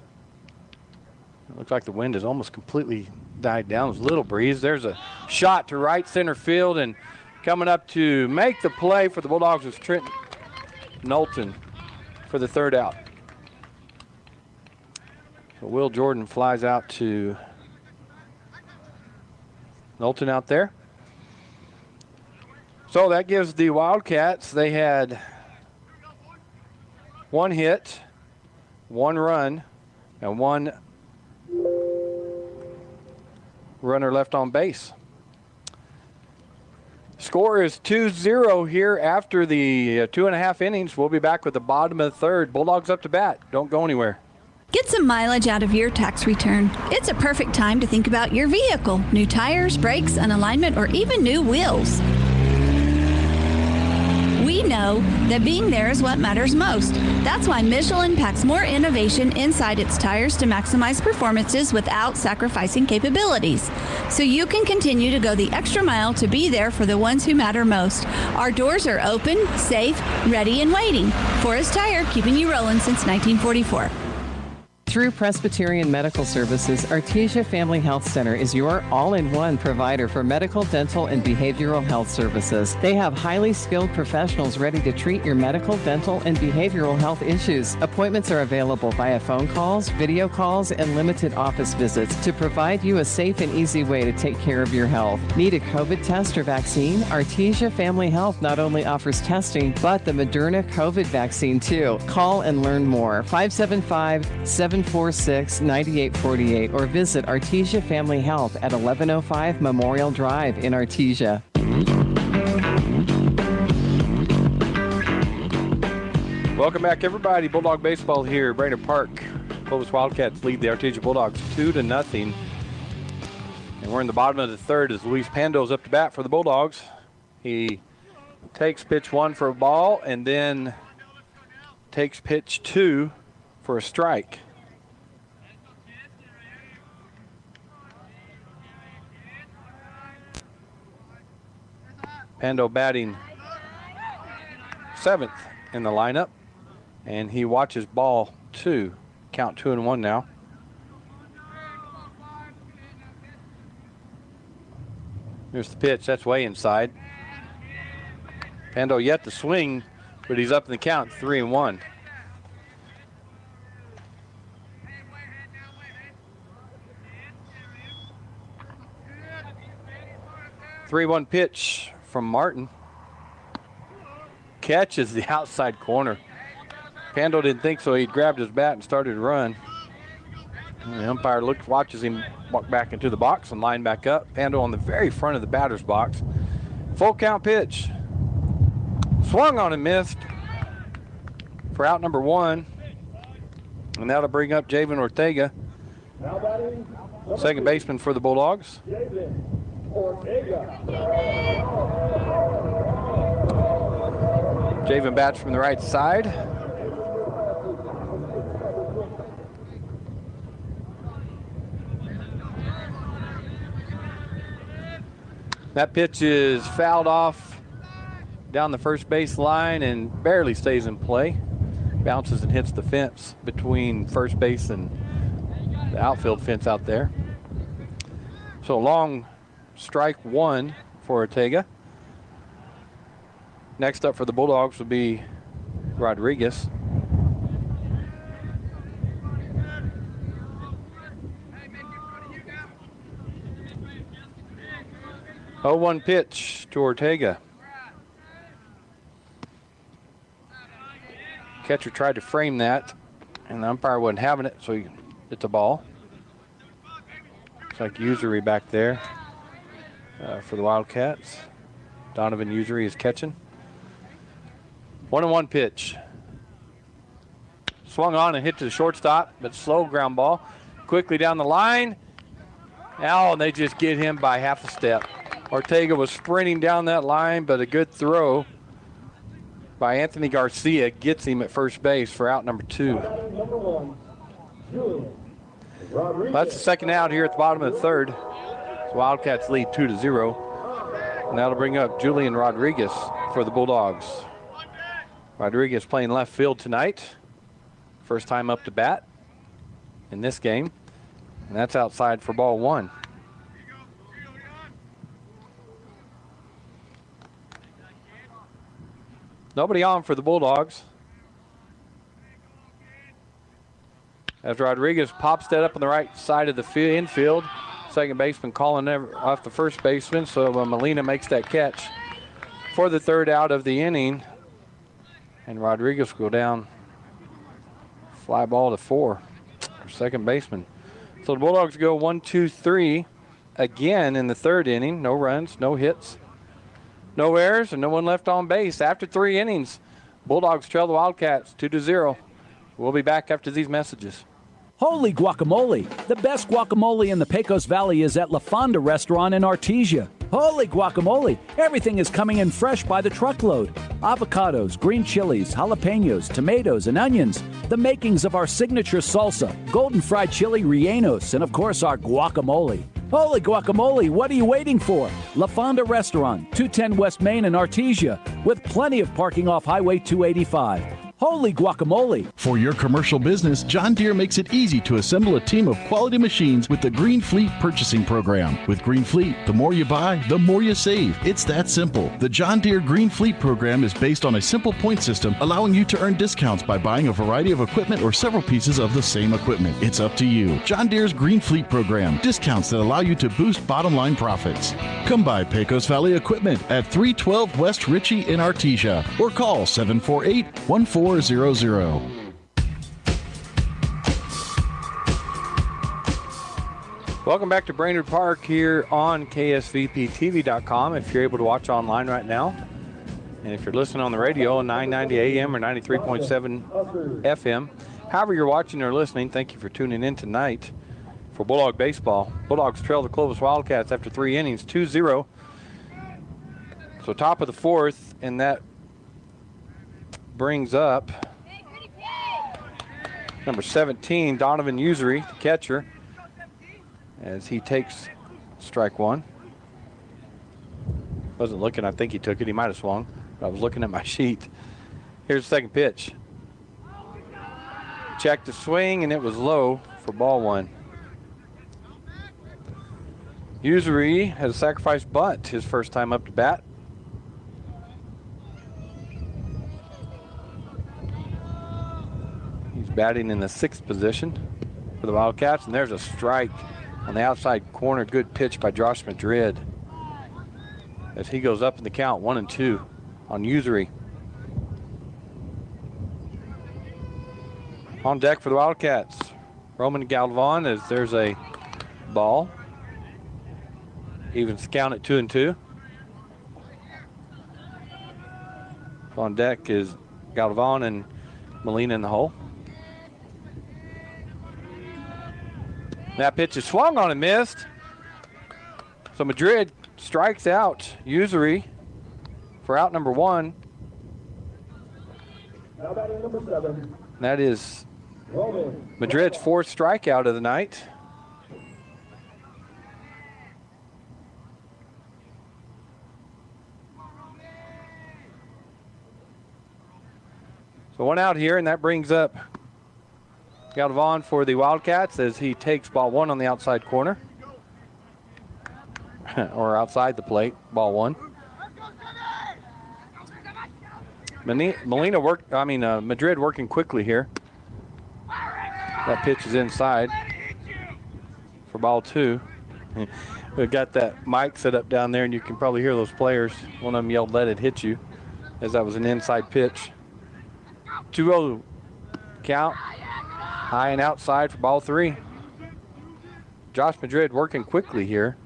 Speaker 8: It looks like the wind has almost completely died down. There's a little breeze. There's a shot to right center field, and coming up to make the play for the Bulldogs is Trent Knowlton for the 3rd out. So Will Jordan flies out to Knowlton out there. So that gives the Wildcats, they had 1 hit, 1 run, and 1 runner left on base. Score is 2-0 here after the 2.5 innings. We'll be back with the bottom of the third. Bulldogs up to bat. Don't go anywhere.
Speaker 13: Get some mileage out of your tax return. It's a perfect time to think about your vehicle. New tires, brakes, an alignment, or even new wheels. We know that being there is what matters most. That's why Michelin packs more innovation inside its tires to maximize performances without sacrificing capabilities. So you can continue to go the extra mile to be there for the ones who matter most. Our doors are open, safe, ready, and waiting. Forest Tire, keeping you rolling since 1944.
Speaker 14: Through Presbyterian Medical Services, Artesia Family Health Center is your all-in-one provider for medical, dental, and behavioral health services. They have highly skilled professionals ready to treat your medical, dental, and behavioral health issues. Appointments are available via phone calls, video calls, and limited office visits to provide you a safe and easy way to take care of your health. Need a COVID test or vaccine? Artesia Family Health not only offers testing, but the Moderna COVID vaccine too. Call and learn more. 575-746-9848 or visit Artesia Family Health at 1105 Memorial Drive in Artesia.
Speaker 8: Welcome back, everybody. Bulldog baseball here. Brainard Park. Clovis Wildcats lead the Artesia Bulldogs 2-0. And we're in the bottom of the third as Luis Pando's up to bat for the Bulldogs. He takes pitch 1 for a ball and then takes pitch 2 for a strike. Pando batting 7th in the lineup, and he watches ball 2. Count 2-1 now. Here's the pitch. That's way inside. Pando yet to swing, but he's up in the count 3-1. Three-one pitch from Martin. Catches the outside corner. Pando didn't think so. He grabbed his bat and started to run. And the umpire watches him walk back into the box and line back up. Pando on the very front of the batter's box. Full count pitch. Swung on and missed for out number 1. And that'll bring up Javen Ortega, second baseman for the Bulldogs. Javen bats from the right side. That pitch is fouled off down the first base line and barely stays in play. Bounces and hits the fence between first base and the outfield fence out there. So long strike one for Ortega. Next up for the Bulldogs will be Rodriguez. Oh, 1 pitch to Ortega. Catcher tried to frame that, and the umpire wasn't having it, so it's a ball. Looks like Usury back there for the Wildcats. Donovan Usury is catching. 1-1 pitch. Swung on and hit to the shortstop, but slow ground ball. Quickly down the line. Oh, and they just get him by half a step. Ortega was sprinting down that line, but a good throw by Anthony Garcia gets him at first base for out number 2. That's the second out here at the bottom of the third. The Wildcats lead 2-0. And that'll bring up Julian Rodriguez for the Bulldogs. Rodriguez playing left field tonight. First time up to bat in this game. And that's outside for ball 1. Nobody on for the Bulldogs. As Rodriguez pops that up on the right side of the infield. Second baseman calling off the first baseman, so Molina makes that catch for the third out of the inning. And Rodriguez will go down. Fly ball to 4 for second baseman. So the Bulldogs go 1-2-3 again in the third inning. No runs, no hits. No errors, and no one left on base. After 3 innings, Bulldogs trail the Wildcats 2-0. We'll be back after these messages.
Speaker 15: Holy guacamole! The best guacamole in the Pecos Valley is at La Fonda Restaurant in Artesia. Holy guacamole! Everything is coming in fresh by the truckload. Avocados, green chilies, jalapenos, tomatoes, and onions. The makings of our signature salsa, golden fried chili rellenos, and of course our guacamole. Holy guacamole, what are you waiting for? La Fonda Restaurant, 210 West Main in Artesia, with plenty of parking off Highway 285. Holy guacamole!
Speaker 3: For your commercial business, John Deere makes it easy to assemble a team of quality machines with the Green Fleet purchasing program. With Green Fleet, the more you buy, the more you save. It's that simple. The John Deere Green Fleet program is based on a simple point system, allowing you to earn discounts by buying a variety of equipment or several pieces of the same equipment. It's up to you. John Deere's Green Fleet program. Discounts that allow you to boost bottom line profits. Come by Pecos Valley Equipment at 312 West Ritchie in Artesia or call 748-1400.
Speaker 8: Welcome back to Brainard Park here on KSVPTV.com if you're able to watch online right now. And if you're listening on the radio on 990 AM or 93.7 FM, however you're watching or listening, thank you for tuning in tonight for Bulldog Baseball. Bulldogs trail the Clovis Wildcats after 3 innings, 2-0. So top of the fourth, and that brings up number 17, Donovan Usury, the catcher, as he takes strike 1. Wasn't looking, I think he took it. He might have swung, but I was looking at my sheet. Here's the second pitch. Checked the swing, and it was low for ball 1. Usury has a sacrifice bunt his first time up to bat. Batting in the 6th position for the Wildcats, and there's a strike on the outside corner. Good pitch by Josh Madrid as he goes up in the count, 1-2 on Usury. On deck for the Wildcats, Roman Galvan, as there's a ball. Evens count at 2-2. On deck is Galvan and Molina in the hole. That pitch is swung on and missed. So Madrid strikes out Usury for out number 1.
Speaker 6: Now batting number 7.
Speaker 8: That is Madrid's 4th strikeout of the night. So 1 out here, and that brings up Galvan for the Wildcats as he takes ball 1 on the outside corner. Or outside the plate, ball 1. Madrid working quickly here. That pitch is inside for ball 2. We've got that mic set up down there, and you can probably hear those players. One of them yelled, "Let it hit you," as that was an inside pitch. 2-0 count. High and outside for ball 3. Josh Madrid working quickly here,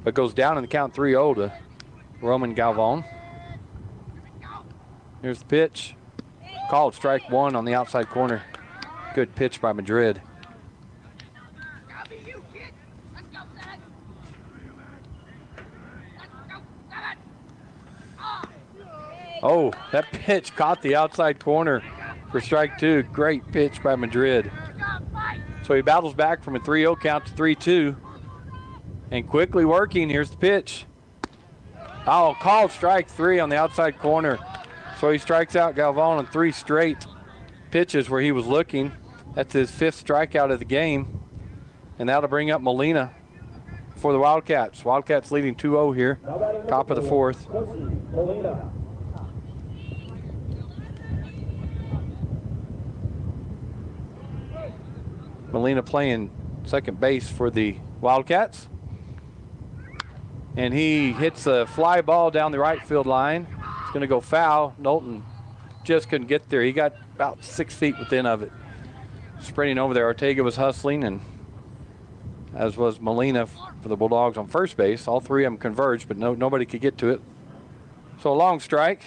Speaker 8: but goes down in the count 3-0 to Roman Galvan. Here's the pitch. Called strike 1 on the outside corner. Good pitch by Madrid. Oh, that pitch caught the outside corner for strike 2. Great pitch by Madrid. So he battles back from a 3-0 count to 3-2. And quickly working, here's the pitch. Oh, called strike 3 on the outside corner. So he strikes out Galvan on 3 straight pitches where he was looking. That's his 5th strikeout of the game. And that'll bring up Molina for the Wildcats. Wildcats leading 2-0 here, top of the 4th. Molina playing second base for the Wildcats. And he hits a fly ball down the right field line. It's going to go foul. Knowlton just couldn't get there. He got about 6 feet within of it. Sprinting over there, Artesia was hustling, and as was Molina for the Bulldogs on first base. All 3 of them converged, but nobody could get to it. So a long strike.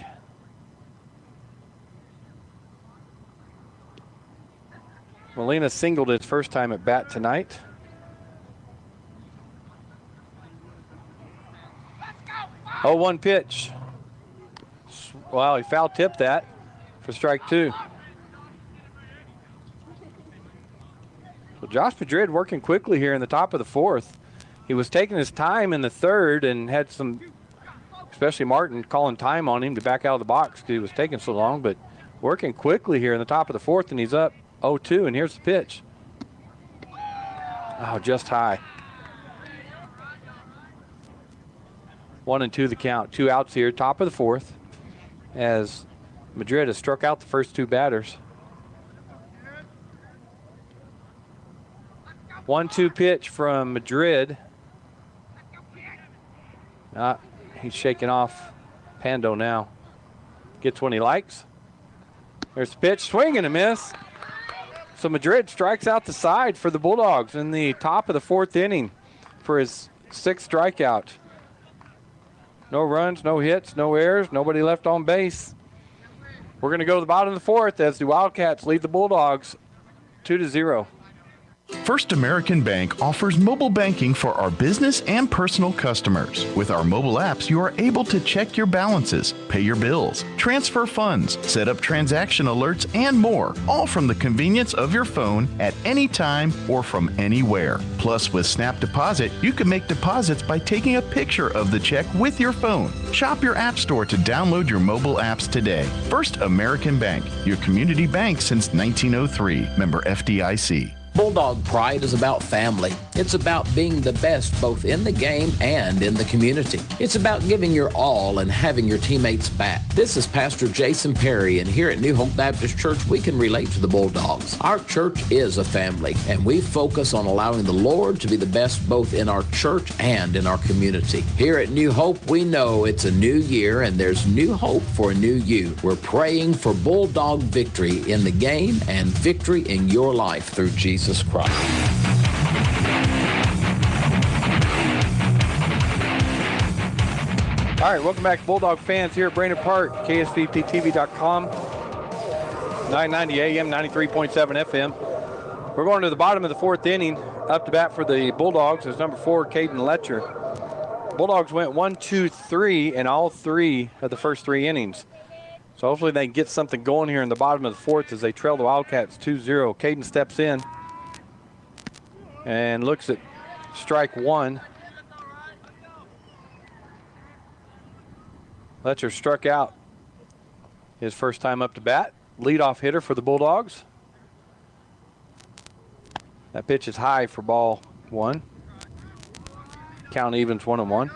Speaker 8: Molina singled his first time at bat tonight. Oh, 1 pitch. Well, he foul tipped that for strike 2. So Josh Madrid working quickly here in the top of the 4th. He was taking his time in the 3rd and had some, especially Martin, calling time on him to back out of the box because he was taking so long, but working quickly here in the top of the 4th, and he's up 0-2, and here's the pitch. Oh, just high. 1-2 the count. 2 outs here, top of the 4th, as Madrid has struck out the first 2 batters. 1-2 pitch from Madrid. He's shaking off Pando now. Gets one he likes. There's the pitch, swing and a miss. So Madrid strikes out the side for the Bulldogs in the top of the 4th inning for his 6th strikeout. No runs, no hits, no errors, nobody left on base. We're going to go to the bottom of the 4th as the Wildcats lead the Bulldogs 2-0.
Speaker 3: First American Bank offers mobile banking for our business and personal customers. With our mobile apps, you are able to check your balances, pay your bills, transfer funds, set up transaction alerts, and more, all from the convenience of your phone at any time or from anywhere. Plus, with Snap Deposit, you can make deposits by taking a picture of the check with your phone. Shop your app store to download your mobile apps today. First American Bank, your community bank since 1903. Member FDIC.
Speaker 16: Bulldog Pride is about family. It's about being the best both in the game and in the community. It's about giving your all and having your teammates back. This is Pastor Jason Perry, and here at New Hope Baptist Church, we can relate to the Bulldogs. Our church is a family, and we focus on allowing the Lord to be the best both in our church and in our community. Here at New Hope, we know it's a new year, and there's new hope for a new you. We're praying for Bulldog victory in the game and victory in your life through Jesus Christ.
Speaker 8: All right, welcome back, Bulldog fans, here at Brainard Park, KSVPTV.com, 990 AM, 93.7 FM. We're going to the bottom of the 4th inning. Up to bat for the Bulldogs is number 4, Caden Letcher. Bulldogs went 1-2-3 in all 3 of the first 3 innings. So hopefully they can get something going here in the bottom of the 4th as they trail the Wildcats 2-0. Caden steps in and looks at strike 1. Letcher struck out his first time up to bat. Leadoff hitter for the Bulldogs. That pitch is high for ball 1. Count evens 1-1.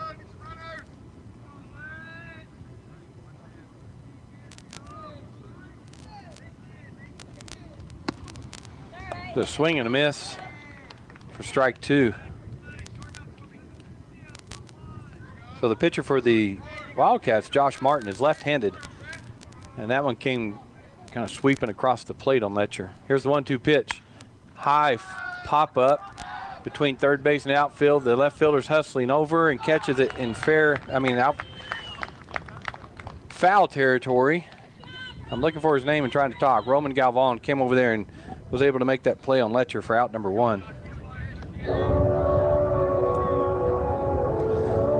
Speaker 8: The swing and a miss for strike 2. So the pitcher for the Wildcats, Josh Martin, is left-handed. And that one came kind of sweeping across the plate on Letcher. Here's the 1-2 pitch. High pop up between third base and outfield. The left fielder's hustling over and catches it in foul territory. I'm looking for his name and trying to talk. Roman Galvan came over there and was able to make that play on Letcher for out number 1.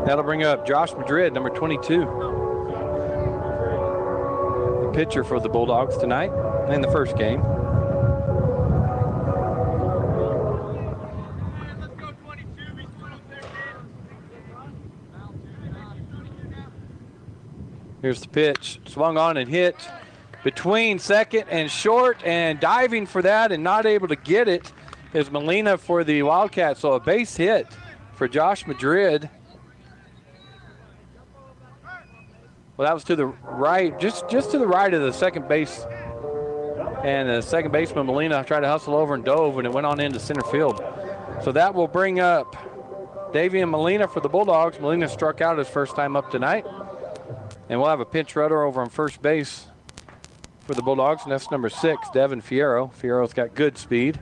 Speaker 8: That'll bring up Josh Madrid, number 22. The pitcher for the Bulldogs tonight in the first game. Here's the pitch. Swung on and hit between second and short, and diving for that and not able to get it is Molina for the Wildcats. So a base hit for Josh Madrid. Well, that was to the right, just to the right of the second base. And the second baseman, Molina, tried to hustle over and dove, and it went on into center field. So that will bring up Davian Molina for the Bulldogs. Molina struck out his first time up tonight. And we'll have a pinch runner over on first base for the Bulldogs, and that's number 6, Devin Fierro. Fierro's got good speed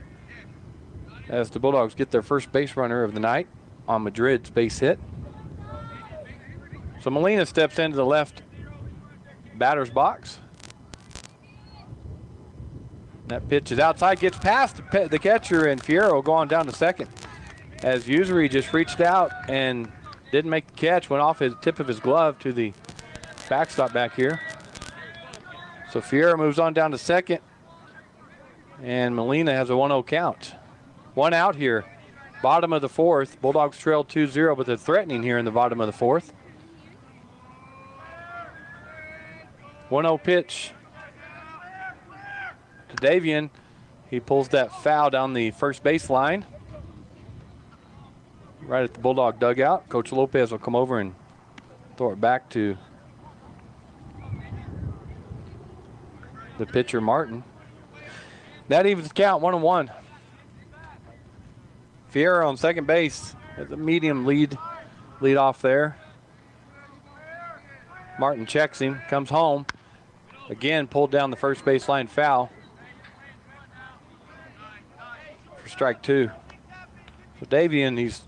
Speaker 8: as the Bulldogs get their first base runner of the night on Madrid's base hit. So Molina steps into the left batter's box. That pitch is outside, gets past the catcher, and Fierro going down to second. As Usury just reached out and didn't make the catch, went off his tip of his glove to the backstop back here. So Fierro moves on down to second, and Molina has a 1-0 count. 1 out here, bottom of the 4th. Bulldogs trail 2-0, but they're threatening here in the bottom of the 4th. 1-0 pitch to Davian. He pulls that foul down the first base line, right at the Bulldog dugout. Coach Lopez will come over and throw it back to the pitcher, Martin. That evens the count, 1-1. Fierro on second base has a medium lead off there. Martin checks him, comes home. Again, pulled down the first baseline foul for strike 2. So Davian, he's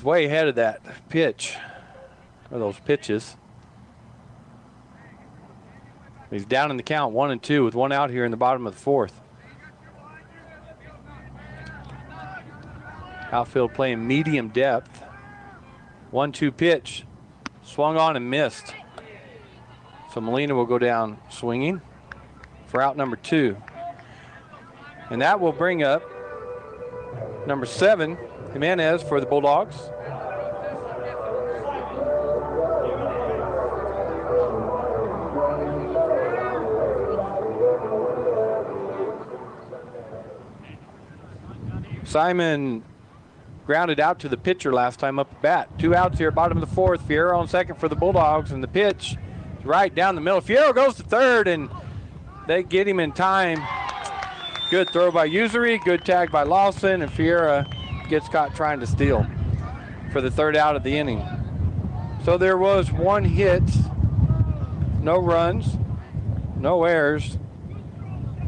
Speaker 8: way ahead of that pitch, or those pitches. He's down in the count, 1-2, with 1 out here in the bottom of the 4th. Outfield playing medium depth. 1-2 pitch, swung on and missed. So Molina will go down swinging for out number 2. And that will bring up number 7, Jimenez for the Bulldogs. Simon grounded out to the pitcher last time up at bat. 2 outs here, bottom of the 4th. Fierro on second for the Bulldogs, and the pitch is right down the middle. Fierro goes to third, and they get him in time. Good throw by Usury, good tag by Lawson, and Fierro gets caught trying to steal for the 3rd out of the inning. So there was 1 hit, no runs, no errors,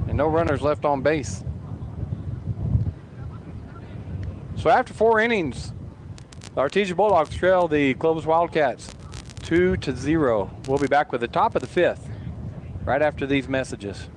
Speaker 8: and no runners left on base. So after 4 innings, the Artesia Bulldogs trail the Clovis Wildcats 2-0. We'll be back with the top of the 5th right after these messages.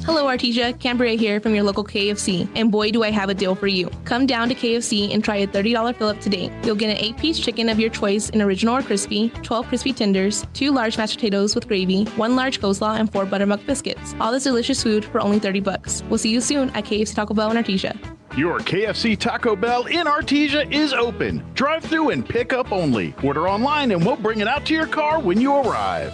Speaker 17: Hello Artesia, Cambria here from your local KFC, and boy do I have a deal for you. Come down to KFC and try a $30 fill-up today. You'll get an 8-piece chicken of your choice in original or crispy, 12 crispy tenders, 2 large mashed potatoes with gravy, 1 large coleslaw, and 4 buttermilk biscuits. All this delicious food for only $30. We'll see you soon at KFC Taco Bell in Artesia.
Speaker 3: Your KFC Taco Bell in Artesia is open. Drive through and pick up only. Order online and we'll bring it out to your car when you arrive.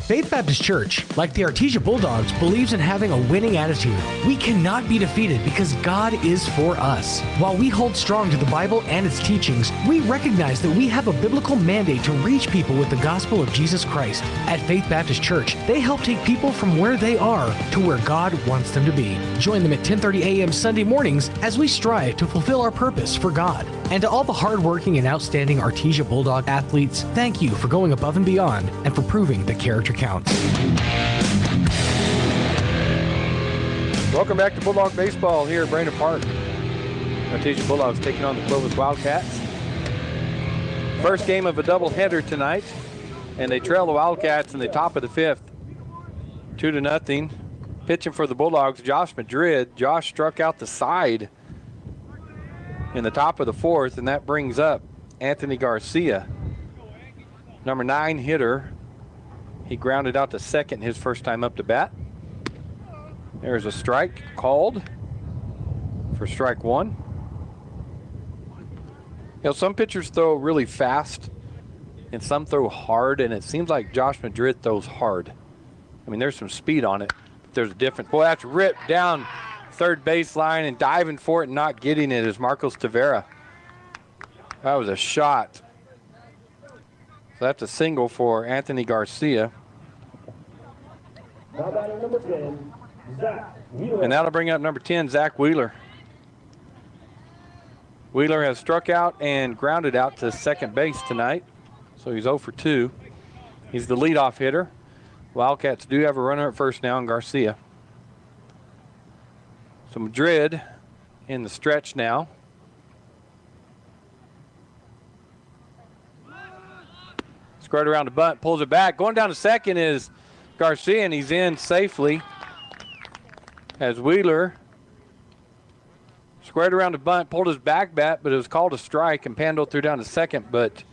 Speaker 18: Faith Baptist Church, like the Artesia Bulldogs, believes in having a winning attitude. We cannot be defeated because God is for us. While we hold strong to the Bible and its teachings, we recognize that we have a biblical mandate to reach people with the gospel of Jesus Christ. At Faith Baptist Church, they help take people from where they are to where God wants them to be. Join them at 10:30 a.m. Sunday mornings as we strive to fulfill our purpose for God. And to all the hardworking and outstanding Artesia Bulldog athletes, thank you for going above and beyond and for proving that character counts.
Speaker 8: Welcome back to Bulldog Baseball here at Brainard Park. Artesia Bulldogs taking on the Clovis Wildcats. First game of a doubleheader tonight, and they trail the Wildcats in the top of the fifth, 2-0. Pitching for the Bulldogs, Josh Madrid. Josh struck out the side in the top of the fourth, and that brings up Anthony Garcia, number 9 hitter. He grounded out to second his first time up to bat. There's a strike called for strike one. You know, some pitchers throw really fast and some throw hard, and it seems like Josh Madrid throws hard. I mean, there's some speed on it, but there's a difference. Boy, that's ripped down third baseline, and diving for it and not getting it is Marcos Tavera. That was a shot. So that's a single for Anthony Garcia. And that'll bring up number 10, Zach Wheeler. Wheeler has struck out and grounded out to second base tonight, so he's 0 for 2. He's the leadoff hitter. Wildcats do have a runner at first now in Garcia. So Madrid in the stretch now. Squared around the bunt, pulls it back. Going down to second is Garcia, and he's in safely as Wheeler squared around the bunt, pulled his back bat, but it was called a strike, and Pando threw down to second, but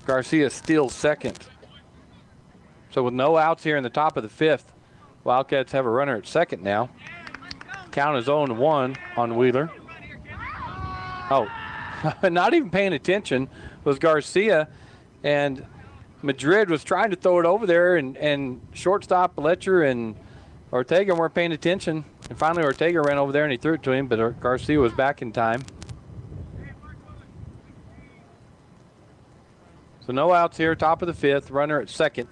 Speaker 8: Garcia steals second. So with no outs here in the top of the fifth, Wildcats have a runner at second now. Count is 0-1 on Wheeler. Oh, not even paying attention was Garcia, and Madrid was trying to throw it over there, and shortstop Letcher and Ortega weren't paying attention. And finally Ortega ran over there and he threw it to him, but Garcia was back in time. So no outs here, top of the fifth, runner at second.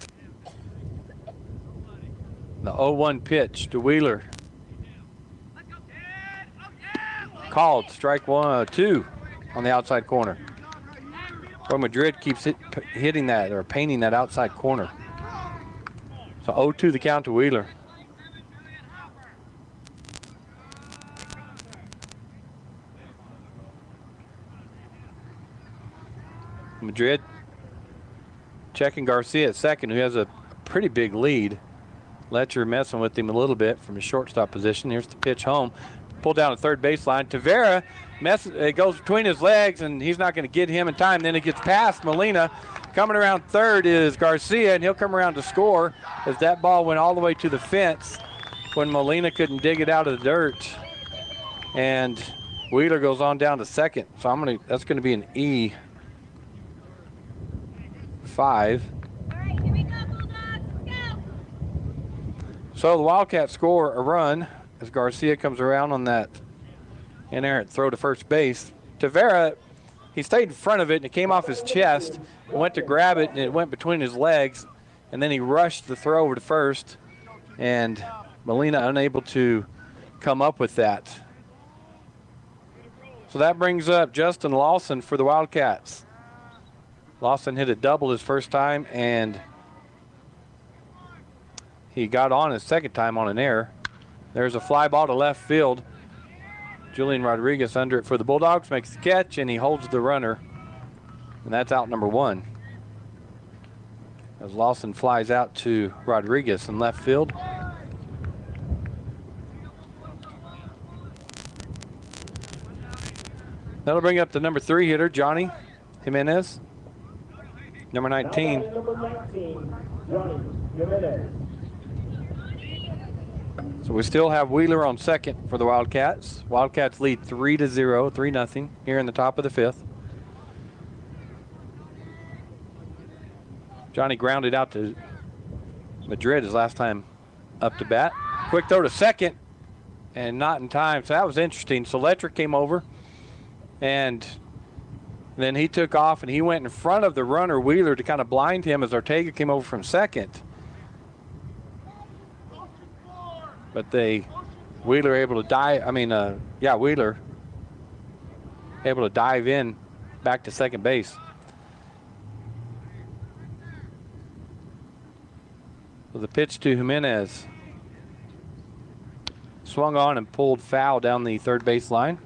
Speaker 8: The 0-1 pitch to Wheeler. Called, strike 2 on the outside corner. Well, Madrid keeps hitting that or painting that outside corner. So 0-2 the count to Wheeler. Madrid checking Garcia at second, who has a pretty big lead. Letcher messing with him a little bit from his shortstop position. Here's the pitch home. Pulled down the third baseline. Tavera, it goes between his legs, and he's not going to get him in time. Then it gets past Molina. Coming around third is Garcia, and he'll come around to score as that ball went all the way to the fence when Molina couldn't dig it out of the dirt. And Wheeler goes on down to second. So that's going to be an E5. So the Wildcats score a run as Garcia comes around on that inerrant throw to first base. Tavera, he stayed in front of it, and it came off his chest, and went to grab it, and it went between his legs, and then he rushed the throw over to first, and Molina unable to come up with that. So that brings up Justin Lawson for the Wildcats. Lawson hit a double his first time, and he got on his second time on an error. There's a fly ball to left field. Julian Rodriguez under it for the Bulldogs, makes the catch, and he holds the runner. And that's out number 1. As Lawson flies out to Rodriguez in left field. That'll bring up the number 3 hitter, Johnny Jimenez. Number 19. So we still have Wheeler on second for the Wildcats. Wildcats lead 3-0, 3-0 here in the top of the fifth. Johnny grounded out to Madrid his last time up to bat. Quick throw to second and not in time. So that was interesting. So Letcher came over and then he took off and he went in front of the runner Wheeler to kind of blind him as Artesia came over from second. But Wheeler able to dive, Wheeler able to dive in back to second base. So the pitch to Jimenez. Swung on and pulled foul down the third base line.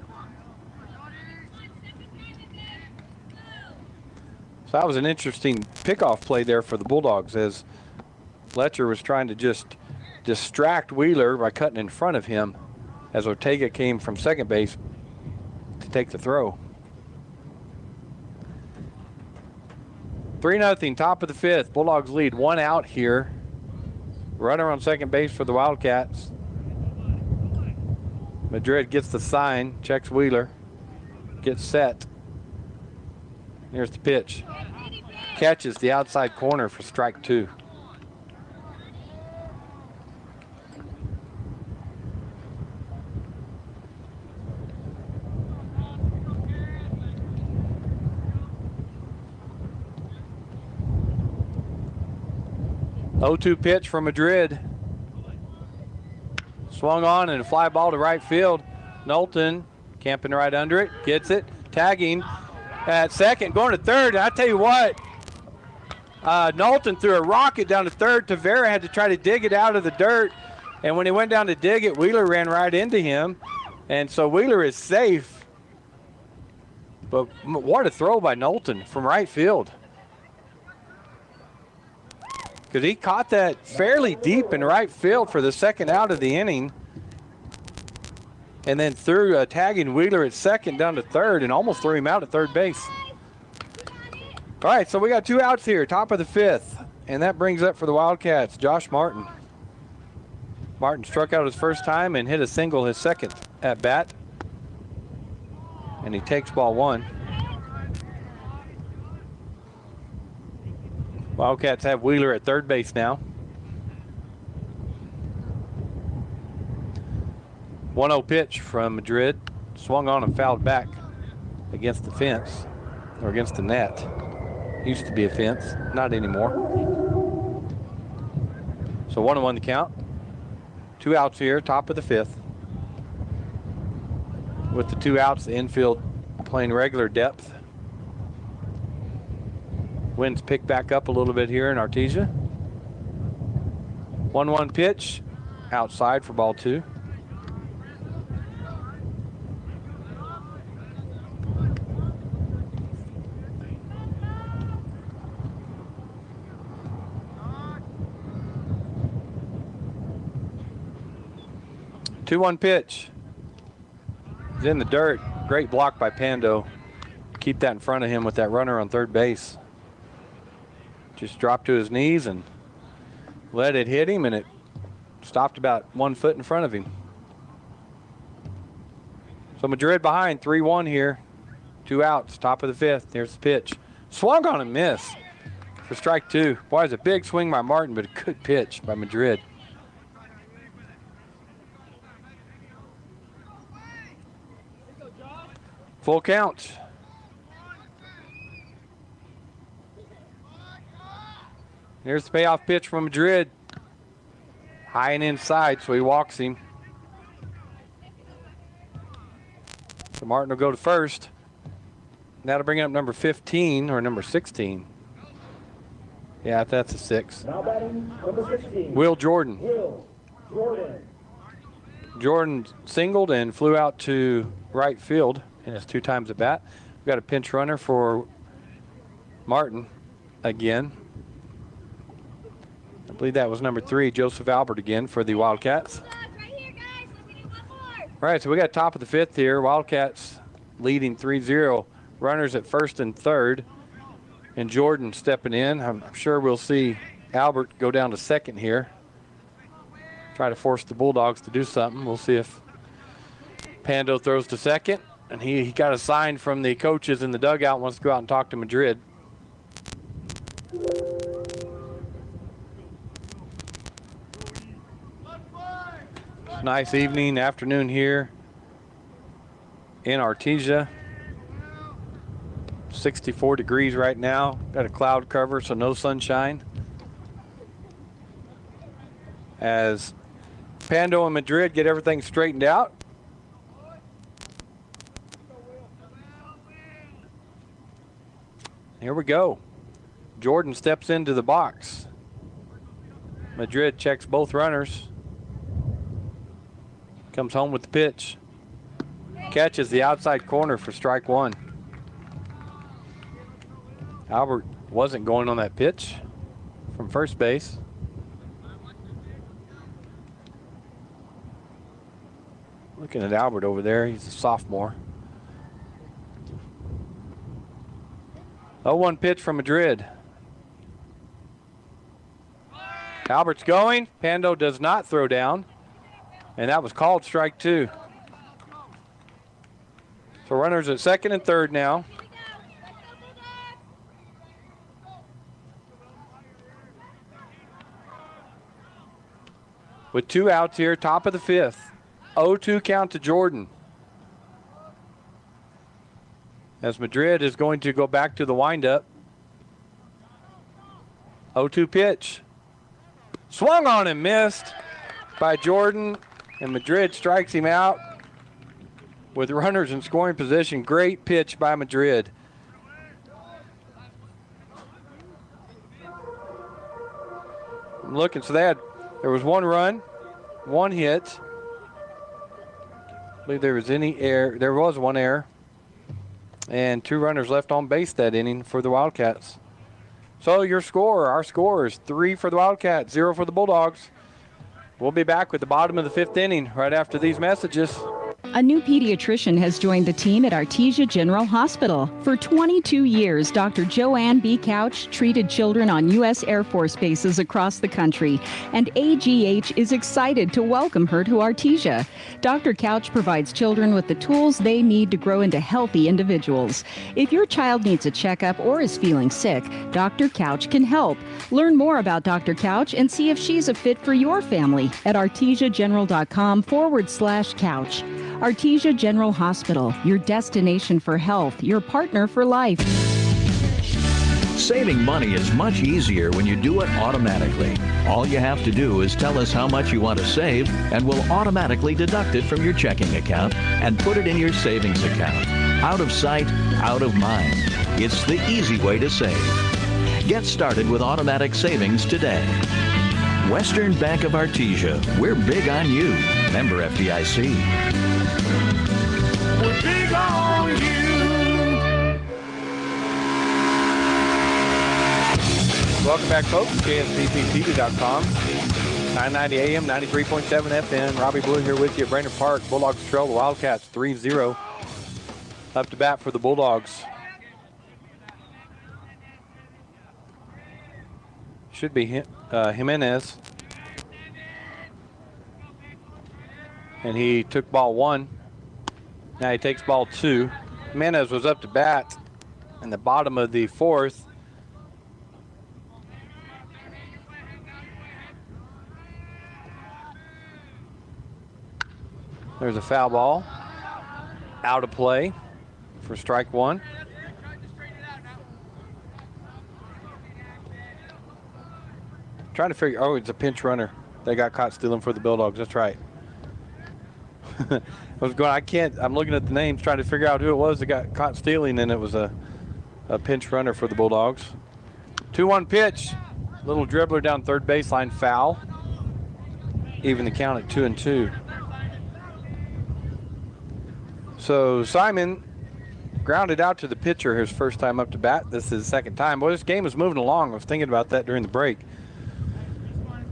Speaker 8: So that was an interesting pickoff play there for the Bulldogs as Letcher was trying to just distract Wheeler by cutting in front of him as Ortega came from second base to take the throw. 3-0, top of the fifth. Bulldogs lead 1 out here. Runner on second base for the Wildcats. Madrid gets the sign, checks Wheeler, gets set. Here's the pitch. Catches the outside corner for strike 2. Oh-2 pitch from Madrid. Swung on and a fly ball to right field. Knowlton camping right under it, gets it, tagging at second, going to third. And I tell you what, Knowlton threw a rocket down to third. Tavera had to try to dig it out of the dirt. And when he went down to dig it, Wheeler ran right into him. And so Wheeler is safe. But what a throw by Knowlton from right field. Because he caught that fairly deep in right field for the second out of the inning. And then threw tagging Wheeler at second down to third and almost threw him out at third base. All right, so we got 2 outs here, top of the fifth. And that brings up for the Wildcats, Josh Martin. Martin struck out his first time and hit a single his second at bat. And he takes ball 1. Wildcats have Wheeler at third base now. 1-0 pitch from Madrid. Swung on and fouled back against the fence, or against the net. Used to be a fence, not anymore. So 1-1 the count. 2 outs here, top of the fifth. With the 2 outs, the infield playing regular depth. Winds pick back up a little bit here in Artesia. 1-1 pitch, outside for ball 2. Two-one pitch. He's in the dirt. Great block by Pando. Keep that in front of him with that runner on third base. Just dropped to his knees and let it hit him, and it stopped about 1 foot in front of him. So Madrid behind 3-1 here. 2 outs, top of the fifth. Here's the pitch. Swung on and missed for strike 2. Boy, it's a big swing by Martin, but a good pitch by Madrid. Full count. Here's the payoff pitch from Madrid. High and inside, so he walks him. So Martin will go to first. That'll bring up number 15 or number 16. Yeah, that's a 6.
Speaker 6: Now batting number 16.
Speaker 8: Will Jordan.
Speaker 6: Will Jordan.
Speaker 8: Jordan singled and flew out to right field in his 2 times at bat. We've got a pinch runner for Martin again. I believe that was number 3, Joseph Albert again for the Wildcats. All right, so we got top of the fifth here. Wildcats leading 3-0. Runners at first and third. And Jordan stepping in. I'm sure we'll see Albert go down to second here. Try to force the Bulldogs to do something. We'll see if Pando throws to second. And he got a sign from the coaches in the dugout, wants to go out and talk to Madrid. Nice evening, afternoon here in Artesia. 64 degrees right now. Got a cloud cover, so no sunshine. As Pando and Madrid get everything straightened out. Here we go. Jordan steps into the box. Madrid checks both runners. Comes home with the pitch. Catches the outside corner for strike one. Albert wasn't going on that pitch from first base. Looking at Albert over there, he's a sophomore. 0-1 pitch from Madrid. Albert's going. Pando does not throw down. And that was called strike two. So runners at second and third now. With 2 outs here, top of the 5th. 0-2 count to Jordan. As Madrid is going to go back to the windup. 0-2 pitch. Swung on and missed by Jordan, and Madrid strikes him out with runners in scoring position. Great pitch by Madrid. I'm looking, so there was 1 run, 1 hit. I believe there was any error. There was 1 error. And 2 runners left on base that inning for the Wildcats. So our score is 3 for the Wildcats, 0 for the Bulldogs. We'll be back with the bottom of the 5th inning right after these messages.
Speaker 19: A new pediatrician has joined the team at Artesia General Hospital. For 22 years, Dr. Joanne B. Couch treated children on U.S. Air Force bases across the country, and AGH is excited to welcome her to Artesia. Dr. Couch provides children with the tools they need to grow into healthy individuals. If your child needs a checkup or is feeling sick, Dr. Couch can help. Learn more about Dr. Couch and see if she's a fit for your family at artesiageneral.com/couch. Artesia General Hospital, your destination for health, your partner for life.
Speaker 20: Saving money is much easier when you do it automatically. All you have to do is tell us how much you want to save, and we'll automatically deduct it from your checking account and put it in your savings account. Out of sight, out of mind. It's the easy way to save. Get started with automatic savings today. Western Bank of Artesia. We're big on you. Member FDIC.
Speaker 6: We're big on you.
Speaker 8: Welcome back, folks. KSPPTV.com. 990 AM, 93.7 FM. Robbie Blue here with you at Brainard Park. Bulldogs trail the Wildcats 3-0. Up to bat for the Bulldogs. Should be Jimenez. And he took ball 1. Now he takes ball 2. Jimenez was up to bat in the bottom of the 4th. There's a foul ball. Out of play for strike 1. Trying to figure, oh, it's a pinch runner. They got caught stealing for the Bulldogs. That's right. I was going, I'm looking at the names trying to figure out who it was that got caught stealing, and it was a pinch runner for the Bulldogs. 2-1 pitch. Little dribbler down third baseline, foul. Even the count at 2-2. So Simon grounded out to the pitcher his first time up to bat. This is his second time. Boy, this game is moving along. I was thinking about that during the break.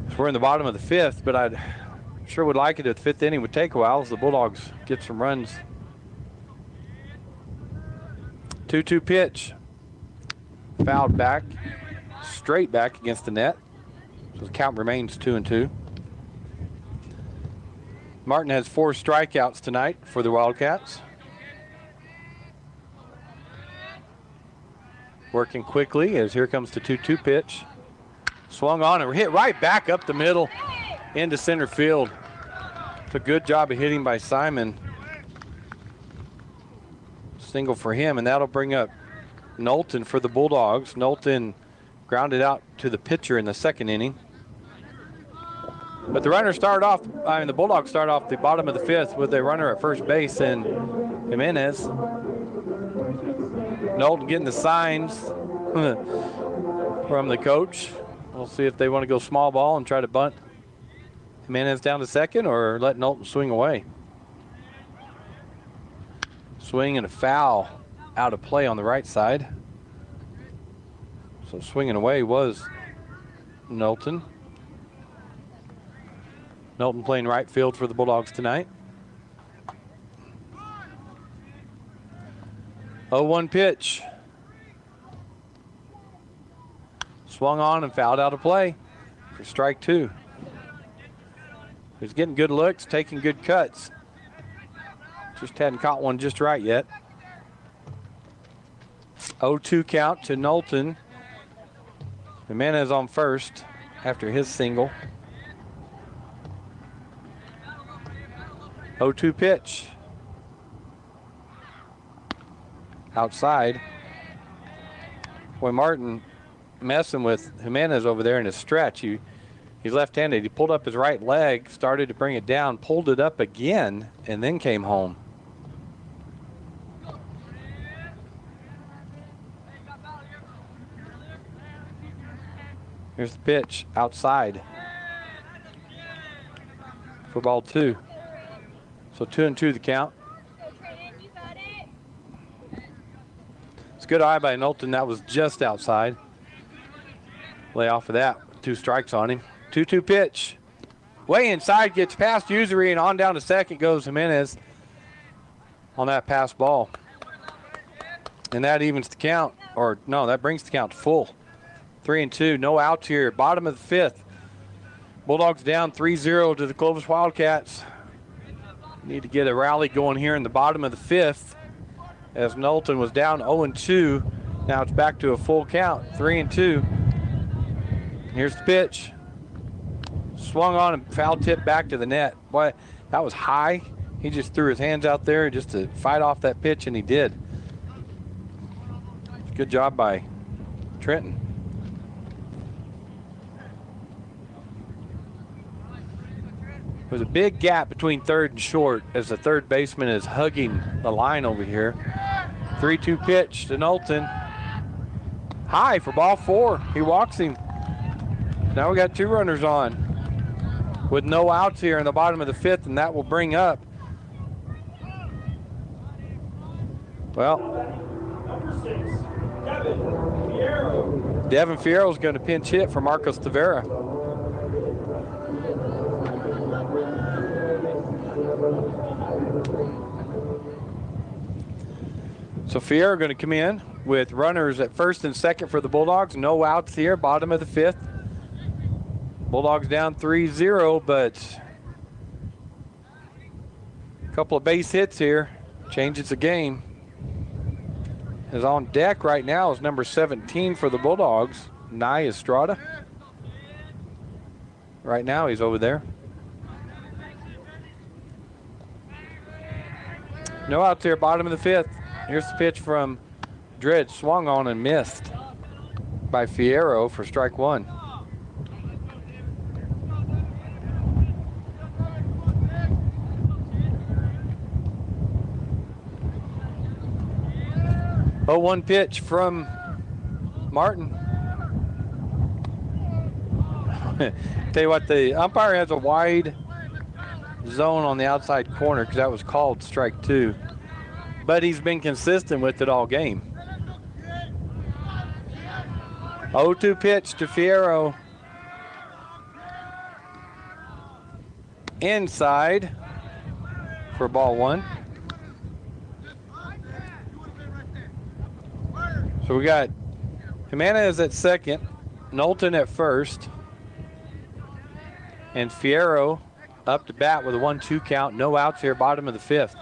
Speaker 8: So we're in the bottom of the 5th, but I sure would like it if the 5th inning would take a while as the Bulldogs get some runs. 2-2 pitch. Fouled back, straight back against the net. So the count remains 2-2. Martin has 4 strikeouts tonight for the Wildcats. Working quickly as here comes the 2-2 pitch. Swung on and hit right back up the middle into center field. It's a good job of hitting by Simon. Single for him, and that'll bring up Knowlton for the Bulldogs. Knowlton grounded out to the pitcher in the 2nd inning. But the Bulldogs start off the bottom of the 5th with a runner at first base and Jimenez. Knowlton getting the signs from the coach. We'll see if they want to go small ball and try to bunt Jimenez down to second or let Knowlton swing away. Swing and a foul out of play on the right side. So swinging away was Knowlton. Knowlton playing right field for the Bulldogs tonight. 0-1 pitch. Swung on and fouled out of play for strike 2. He's getting good looks, taking good cuts. Just hadn't caught one just right yet. 0-2 count to Knowlton. Jimenez on first after his single. 0-2 pitch. Outside. Boy, Martin messing with Jimenez over there in his stretch. He's left-handed. He pulled up his right leg, started to bring it down, pulled it up again, and then came home. Here's the pitch outside for ball 2. So 2-2 the count. It's a good eye by Knowlton. That was just outside. Lay off of that. 2 strikes on him. 2-2 pitch. Way inside, gets past Usery, and on down to second goes Jimenez on that pass ball. And that evens the count. Or no, that brings the count to full. 3-2, no outs here. Bottom of the 5th. Bulldogs down 3-0 to the Clovis Wildcats. Need to get a rally going here in the bottom of the 5th as Knowlton was down 0-2. Now it's back to a full count, 3-2. Here's the pitch. Swung on and foul tip back to the net. Boy, that was high. He just threw his hands out there just to fight off that pitch, and he did. Good job by Trenton. There's a big gap between third and short as the third baseman is hugging the line over here. 3-2 pitch to Knowlton. High for ball 4. He walks him. Now we got 2 runners on with no outs here in the bottom of the 5th, and that will bring up, well, Devin Fierro is going to pinch hit for Marcos Tavera. So Fierro going to come in with runners at first and second for the Bulldogs. No outs here, bottom of the 5th. Bulldogs down 3-0, but a couple of base hits here changes the game. Is on deck right now is number 17 for the Bulldogs, Nye Estrada. Right now he's over there. No outs here, bottom of the 5th. Here's the pitch from Dredge, swung on and missed by Fierro for strike 1. Oh, 1 pitch from Martin. Tell you what, the umpire has a wide zone on the outside corner because that was called strike 2. But he's been consistent with it all game. 0-2 pitch to Fierro. Inside for ball 1. So we got Jimenez at second, Knowlton at first, and Fierro up to bat with a 1-2 count. No outs here, bottom of the 5th.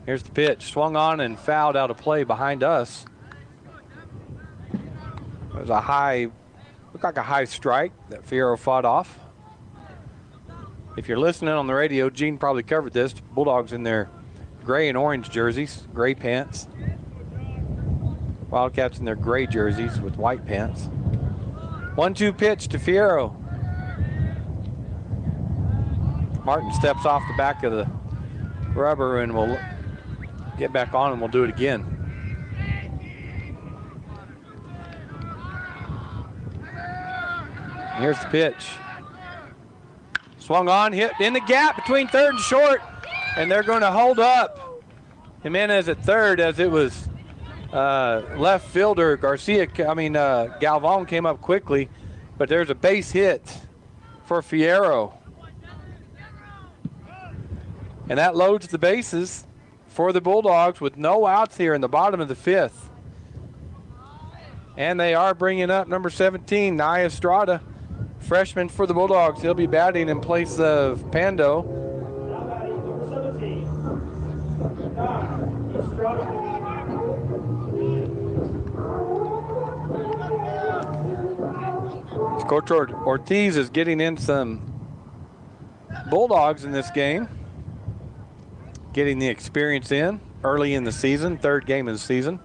Speaker 8: Here's the pitch. Swung on and fouled out of play behind us. It was a high, looked like a high strike that Fierro fought off. If you're listening on the radio, Gene probably covered this. Bulldogs in their gray and orange jerseys, gray pants. Wildcats in their gray jerseys with white pants. 1-2 pitch to Fierro. Martin steps off the back of the rubber and will get back on and we'll do it again. Here's the pitch. Swung on, hit in the gap between third and short, and they're going to hold up Jimenez at third as it was left fielder Galvan came up quickly, but there's a base hit for Fierro. And that loads the bases for the Bulldogs with no outs here in the bottom of the 5th. And they are bringing up number 17, Nye Estrada, freshman for the Bulldogs. He'll be batting in place of Pando. Coach Ortiz is getting in some Bulldogs in this game. Getting the experience in early in the season, third game of the season.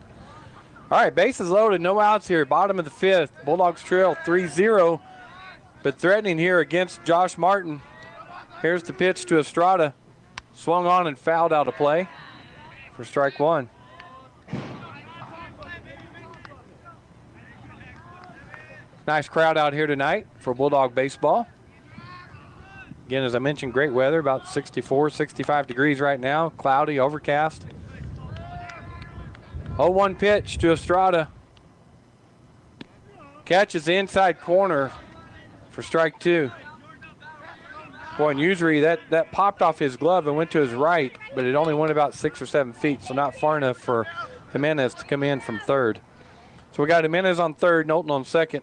Speaker 8: All right, bases loaded, no outs here, bottom of the 5th. Bulldogs trail 3-0, but threatening here against Josh Martin. Here's the pitch to Estrada. Swung on and fouled out of play for strike one. Nice crowd out here tonight for Bulldog baseball. Again, as I mentioned, great weather, about 64, 65 degrees right now, cloudy, overcast. 0-1 pitch to Estrada. Catches the inside corner for strike two. Boy, and usually that popped off his glove and went to his right, but it only went about 6 or 7 feet, so not far enough for Jimenez to come in from third. So we got Jimenez on third, Knowlton on second,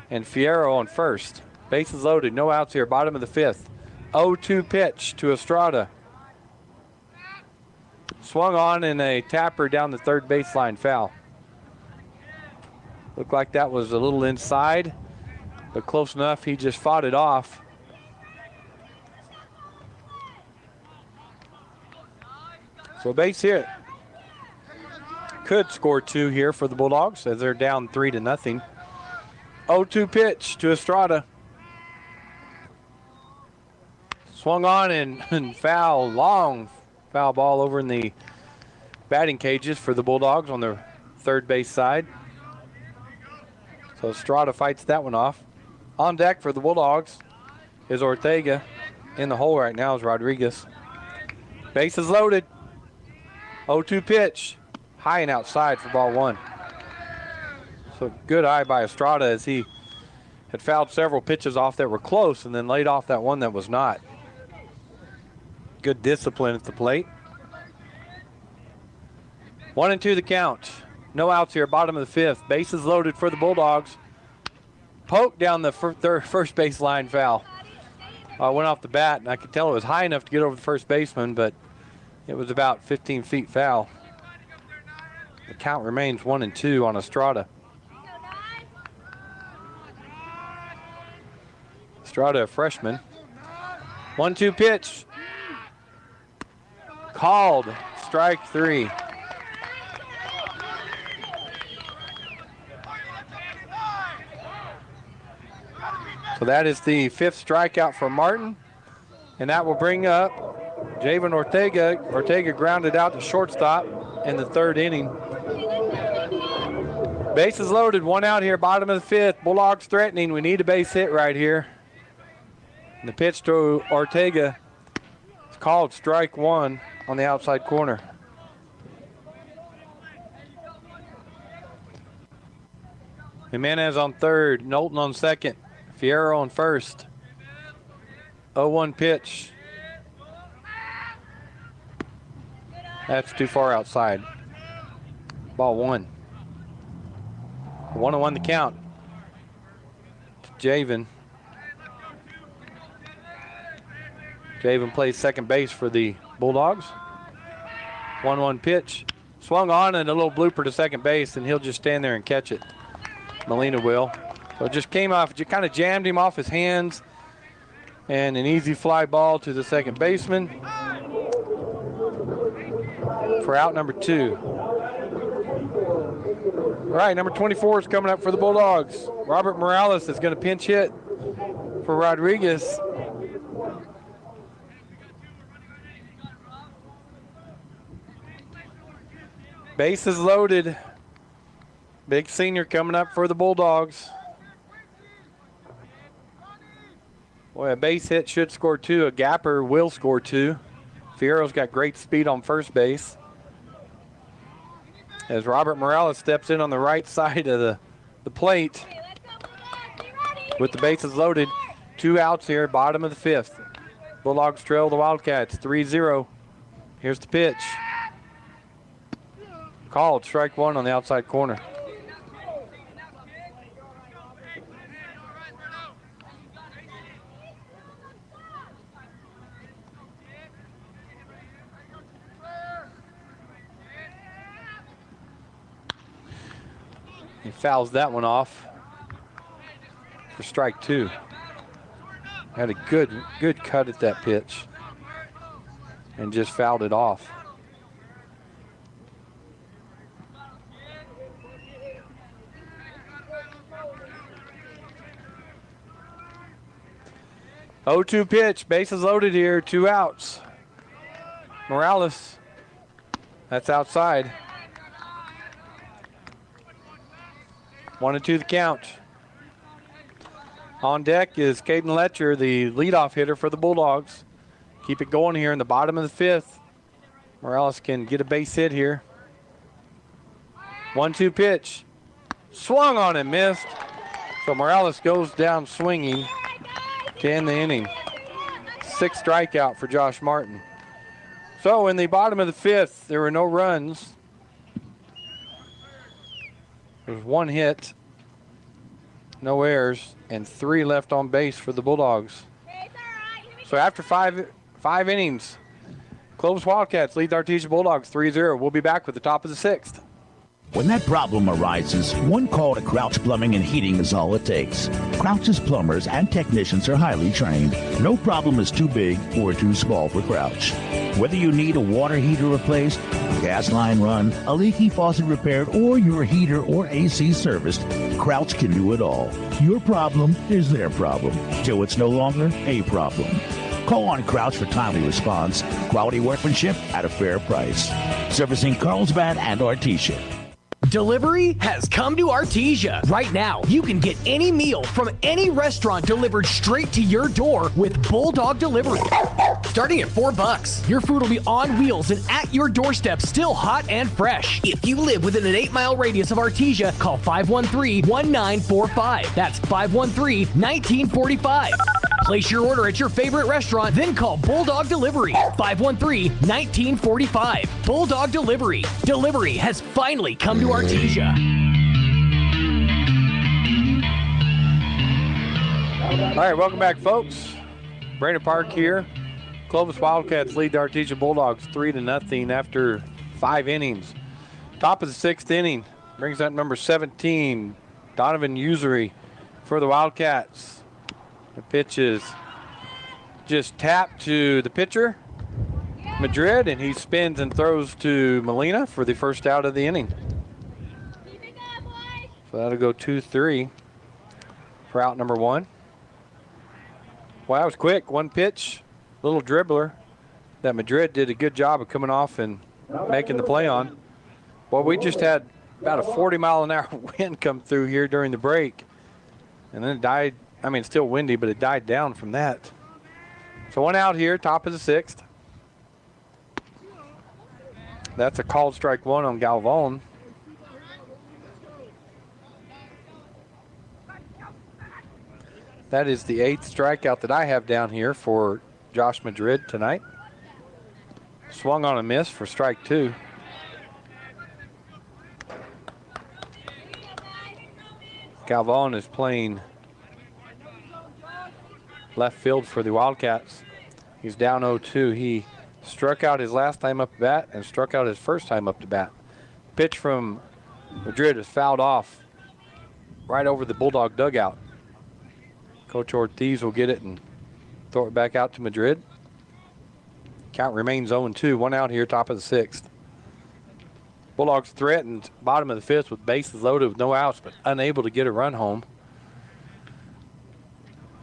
Speaker 8: and Fierro on first. Bases loaded, no outs here, bottom of the 5th. 0-2 pitch to Estrada. Swung on in a tapper down the third baseline, foul. Looked like that was a little inside, but close enough, he just fought it off. So base hit. Could score 2 here for the Bulldogs as they're down 3-0. 0-2 pitch to Estrada. Swung on and foul, long foul ball over in the batting cages for the Bulldogs on the third base side. So Estrada fights that one off. On deck for the Bulldogs is Ortega. In the hole right now is Rodriguez. Bases loaded. 0-2 pitch. High and outside for ball one. So good eye by Estrada as he had fouled several pitches off that were close and then laid off that one that was not. Good discipline at the plate. 1-2 the count. No outs here, bottom of the 5th. Bases loaded for the Bulldogs. Poke down the first baseline, foul. Went off the bat, and I could tell it was high enough to get over the first baseman, but it was about 15 feet foul. The count remains 1-2 on Estrada. Estrada, a freshman. 1-2 pitch. Called, strike 3. So that is the 5th strikeout for Martin, and that will bring up Javen Ortega. Ortega grounded out to shortstop in the 3rd inning. Bases loaded, 1 out here, bottom of the 5th. Bulldogs threatening. We need a base hit right here. And the pitch to Ortega is called strike 1 on the outside corner. Jimenez on third, Knowlton on second, Fierro on first. 0-1 pitch. That's too far outside. Ball 1. 1-1 the count. Javen. Javen plays second base for the Bulldogs. 1-1 pitch. Swung on and a little blooper to second base, and he'll just stand there and catch it. Molina will. So it just came off, just kind of jammed him off his hands. And an easy fly ball to the second baseman for out number 2. All right, number 24 is coming up for the Bulldogs. Robert Morales is going to pinch hit for Rodriguez. Bases loaded. Big senior coming up for the Bulldogs. Boy, a base hit should score 2. A gapper will score 2. Fierro's got great speed on first base. As Robert Morales steps in on the right side of the plate with the bases loaded. 2 outs here, bottom of the 5th. Bulldogs trail the Wildcats 3-0. Here's the pitch. Called, strike 1 on the outside corner. He fouls that one off for strike 2. Had a good cut at that pitch and just fouled it off. Oh, 2 pitch, bases loaded here, 2 outs. Morales, that's outside. 1-2 the count. On deck is Caden Letcher, the leadoff hitter for the Bulldogs. Keep it going here in the bottom of the 5th. Morales can get a base hit here. 1-2 pitch. Swung on and missed. So Morales goes down swinging to end the inning. 6th strikeout for Josh Martin. So in the bottom of the 5th, there were no runs. There's 1 hit, no errors, and 3 left on base for the Bulldogs. So after five innings, Clovis Wildcats lead the Artesia Bulldogs 3-0. We'll be back with the top of the 6th.
Speaker 21: When that problem arises, one call to Crouch Plumbing and Heating is all it takes. Crouch's plumbers and technicians are highly trained. No problem is too big or too small for Crouch. Whether you need a water heater replaced, a gas line run, a leaky faucet repaired, or your heater or AC serviced, Crouch can do it all. Your problem is their problem, till it's no longer a problem. Call on Crouch for timely response, quality workmanship at a fair price. Servicing Carlsbad and Artesia.
Speaker 18: Delivery has come to Artesia. Right now, you can get any meal from any restaurant delivered straight to your door with Bulldog Delivery. Starting at $4, your food will be on wheels and at your doorstep, still hot and fresh. If you live within an 8-mile radius of Artesia, call 513-1945. That's 513-1945. Place your order at your favorite restaurant, then call Bulldog Delivery, 513-1945. Bulldog Delivery. Delivery has finally come to Artesia.
Speaker 8: All right, welcome back, folks. Brainard Park here. Clovis Wildcats lead the Artesia Bulldogs 3-0 after 5 innings. Top of the 6th inning brings out number 17, Donovan Usery for the Wildcats. The pitch is just tapped to the pitcher, Madrid, and he spins and throws to Molina for the first out of the inning. So that'll go 2-3 for out number 1. Well, that was quick. 1 pitch, little dribbler that Madrid did a good job of coming off and making the play on. Well, we just had about a 40-mile-an-hour wind come through here during the break, and then it died. I mean, it's still windy, but it died down from that. So 1 out here, top of the 6th. That's a called strike 1 on Galvan. That is the 8th strikeout that I have down here for Josh Madrid tonight. Swung on a miss for strike 2. Galvan is playing left field for the Wildcats. He's down 0-2. He struck out his last time up to bat and struck out his first time up to bat. Pitch from Madrid is fouled off right over the Bulldog dugout. Coach Ortiz will get it and throw it back out to Madrid. Count remains 0-2. 1 out here, top of the 6th. Bulldogs threatened bottom of the 5th with bases loaded with no outs, but unable to get a run home.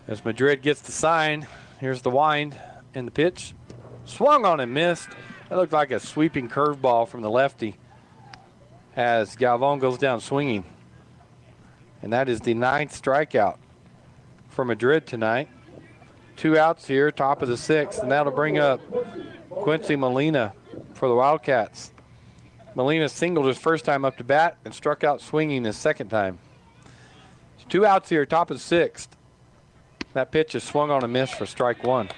Speaker 8: As Madrid gets the sign, here's the wind and the pitch. Swung on and missed. That looked like a sweeping curveball from the lefty as Galvan goes down swinging. And that is the 9th strikeout for Madrid tonight. 2 outs here, top of the 6th, and that'll bring up Quincy Molina for the Wildcats. Molina singled his first time up to bat and struck out swinging his second time. 2 outs here, top of the 6th. That pitch is swung on a miss for strike 1.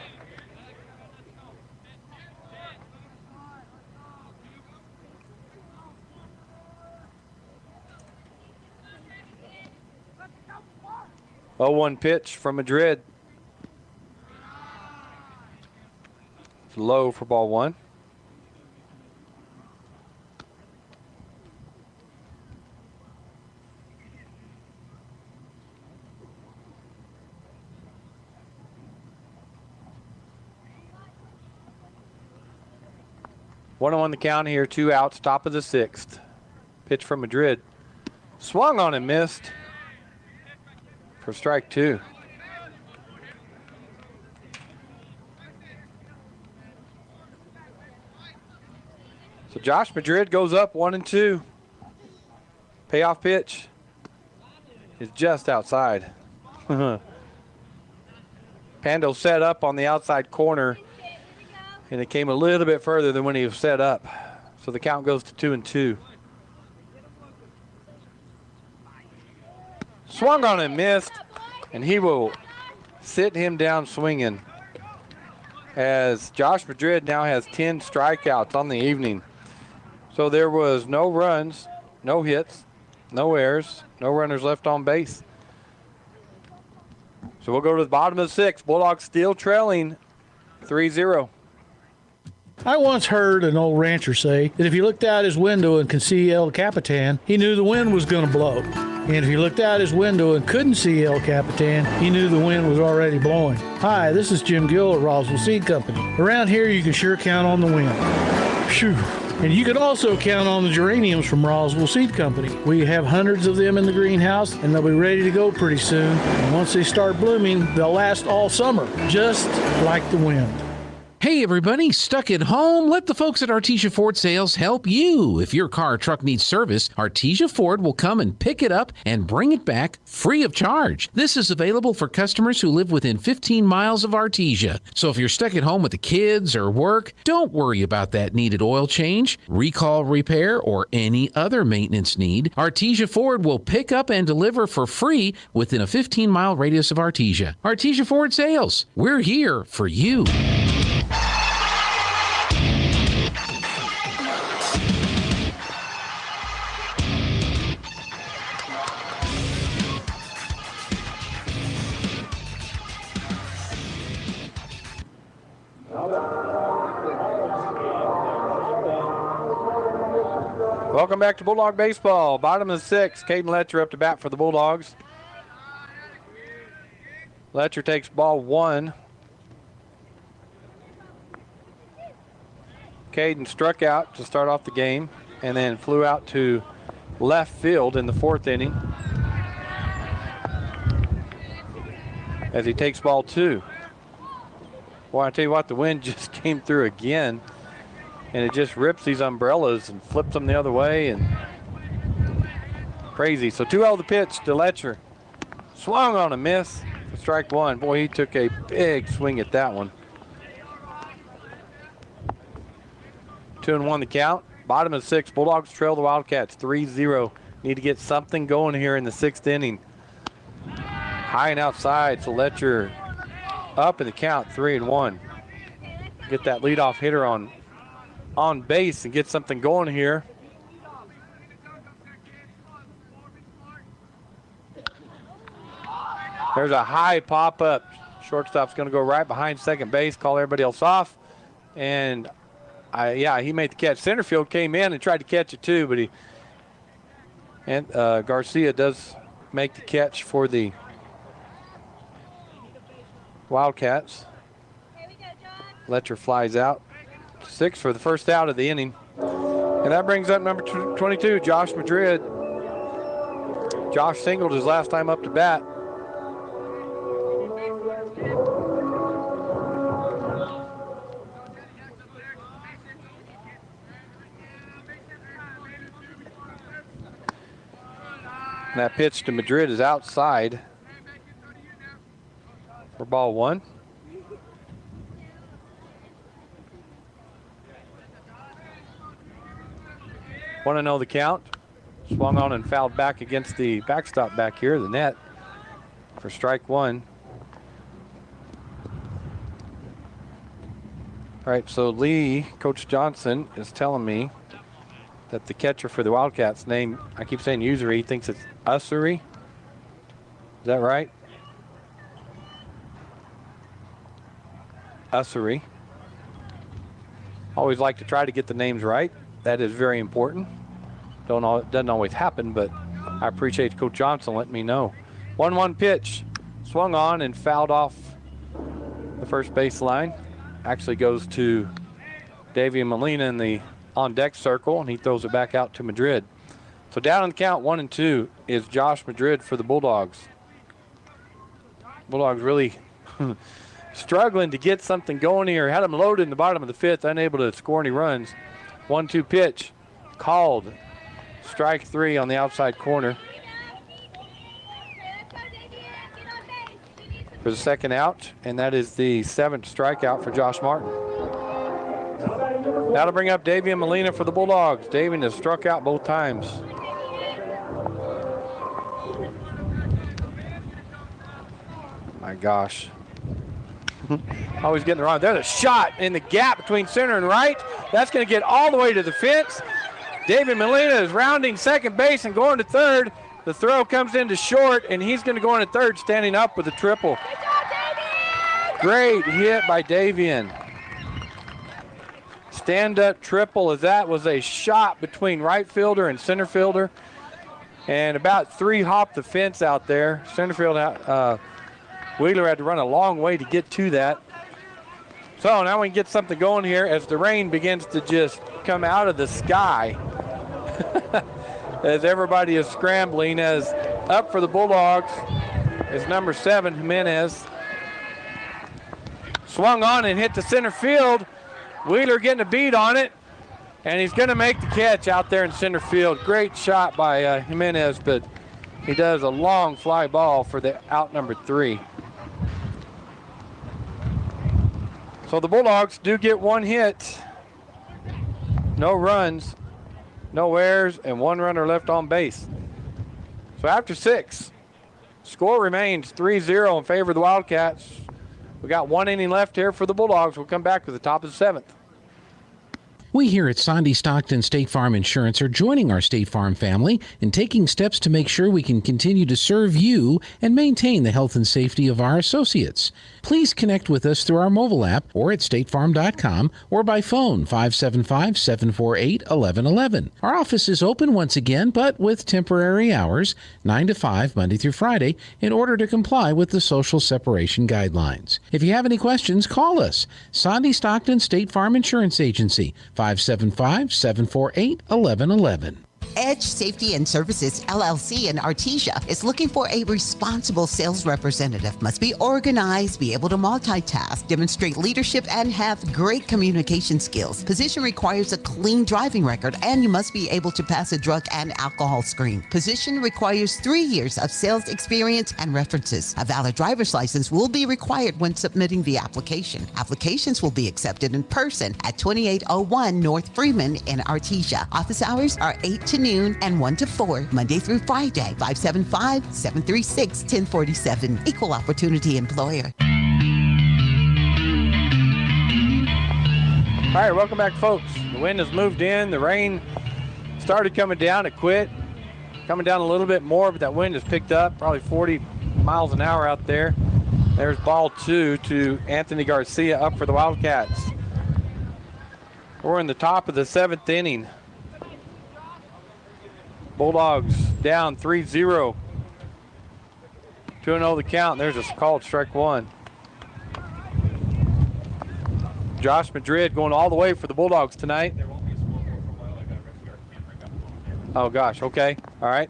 Speaker 8: Oh, 1 pitch from Madrid. It's low for ball 1. One on the count here, 2 outs, top of the 6th. Pitch from Madrid. Swung on and missed for strike 2. So Josh Madrid goes up 1-2. Payoff pitch is just outside. Pando set up on the outside corner, and it came a little bit further than when he was set up. So the count goes to 2-2. Swung on and missed, and he will sit him down swinging as Josh Madrid now has 10 strikeouts on the evening. So there was no runs, no hits, no errors, no runners left on base. So we'll go to the bottom of the 6th. Bulldogs still trailing 3-0.
Speaker 2: I once heard an old rancher say that if he looked out his window and could see El Capitan, he knew the wind was going to blow. And if he looked out his window and couldn't see El Capitan, he knew the wind was already blowing. Hi, this is Jim Gill at Roswell Seed Company. Around here, you can sure count on the wind. Phew. And you can also count on the geraniums from Roswell Seed Company. We have hundreds of them in the greenhouse, and they'll be ready to go pretty soon. And once they start blooming, they'll last all summer, just like the wind.
Speaker 4: Hey everybody, stuck at home? Let the folks at Artesia Ford Sales help you. If your car or truck needs service, Artesia Ford will come and pick it up and bring it back free of charge. This is available for customers who live within 15 miles of Artesia. So if you're stuck at home with the kids or work, don't worry about that needed oil change, recall repair, or any other maintenance need. Artesia Ford will pick up and deliver for free within a 15-mile radius of Artesia. Artesia Ford Sales, we're here for you.
Speaker 8: Welcome back to Bulldog Baseball. Bottom of the 6th, Caden Letcher up to bat for the Bulldogs. Letcher takes ball 1. Caden struck out to start off the game and then flew out to left field in the 4th inning as he takes ball 2. Boy, I tell you what, the wind just came through again, and it just rips these umbrellas and flips them the other way, and crazy. So 2-0 the pitch to Letcher. Swung on a miss for strike 1. Boy, he took a big swing at that one. 2-1 the count. Bottom of the 6th. Bulldogs trail the Wildcats 3-0. Need to get something going here in the 6th inning. High and outside, so Letcher up in the count, 3-1. Get that leadoff hitter on base and get something going here. There's a high pop-up Shortstop's going to go right behind second base, call everybody else off. And, he made the catch. Center field came in and tried to catch it too, but Garcia does make the catch for the Wildcats. Letcher flies out. 6 for the first out of the inning. And that brings up number 22, Josh Madrid. Josh singled his last time up to bat. And that pitch to Madrid is outside for ball 1. Want to know the count? Swung on and fouled back against the backstop back here, the net, for strike 1. All right, so Lee, Coach Johnson, is telling me that the catcher for the Wildcats name, I keep saying Usery, he thinks it's Usery. Is that right? Usery. Always like to try to get the names right. That is very important. Doesn't always happen, but I appreciate Coach Johnson letting me know. 1-1 pitch. Swung on and fouled off the first base line. Actually goes to Davian Molina in the on-deck circle, and he throws it back out to Madrid. So down on the count, 1-2, is Josh Madrid for the Bulldogs. Bulldogs really struggling to get something going here. Had them loaded in the bottom of the 5th, unable to score any runs. 1-2 pitch, called. Strike 3 on the outside corner. For the second out, and that is the 7th strikeout for Josh Martin. That'll bring up Davian Molina for the Bulldogs. Davian has struck out both times. My gosh. Always getting it wrong. There's a shot in the gap between center and right. That's going to get all the way to the fence. David Molina is rounding second base and going to third. The throw comes into short, and he's going to go into third, standing up with a triple. Great hit by Davian. Stand-up triple, as that was a shot between right fielder and center fielder. And about 3 hopped the fence out there. Center field, Wheeler had to run a long way to get to that. So now we can get something going here as the rain begins to just come out of the sky. As everybody is scrambling, as up for the Bulldogs is number 7, Jimenez. Swung on and hit the center field. Wheeler getting a beat on it, and he's going to make the catch out there in center field. Great shot by Jimenez, but he does a long fly ball for the out number 3. So the Bulldogs do get 1 hit, no runs, no errors, and 1 runner left on base. So after 6, score remains 3-0 in favor of the Wildcats. We got 1 inning left here for the Bulldogs. We'll come back with the top of the 7th.
Speaker 4: We here at Sandy Stockton State Farm Insurance are joining our State Farm family in taking steps to make sure we can continue to serve you and maintain the health and safety of our associates. Please connect with us through our mobile app or at statefarm.com or by phone 575-748-1111. Our office is open once again, but with temporary hours, 9 to 5, Monday through Friday, in order to comply with the social separation guidelines. If you have any questions, call us. Sandy Stockton State Farm Insurance Agency, 575-748-1111.
Speaker 5: Edge Safety and Services, LLC in Artesia is looking for a responsible sales representative. Must be organized, be able to multitask, demonstrate leadership, and have great communication skills. Position requires a clean driving record, and you must be able to pass a drug and alcohol screen. Position requires 3 years of sales experience and references. A valid driver's license will be required when submitting the application. Applications will be accepted in person at 2801 North Freeman in Artesia. Office hours are 8 to noon and 1 to 4, Monday through Friday, 575-736-1047. Equal opportunity employer.
Speaker 8: All right, welcome back, folks. The wind has moved in. The rain started coming down. It quit. Coming down a little bit more, but that wind has picked up, probably 40 miles an hour out there. There's ball 2 to Anthony Garcia up for the Wildcats. We're in the top of the 7th inning. Bulldogs down 3-0. 2-0 the count. There's a called strike 1. Josh Madrid going all the way for the Bulldogs tonight. Oh gosh, okay, all right.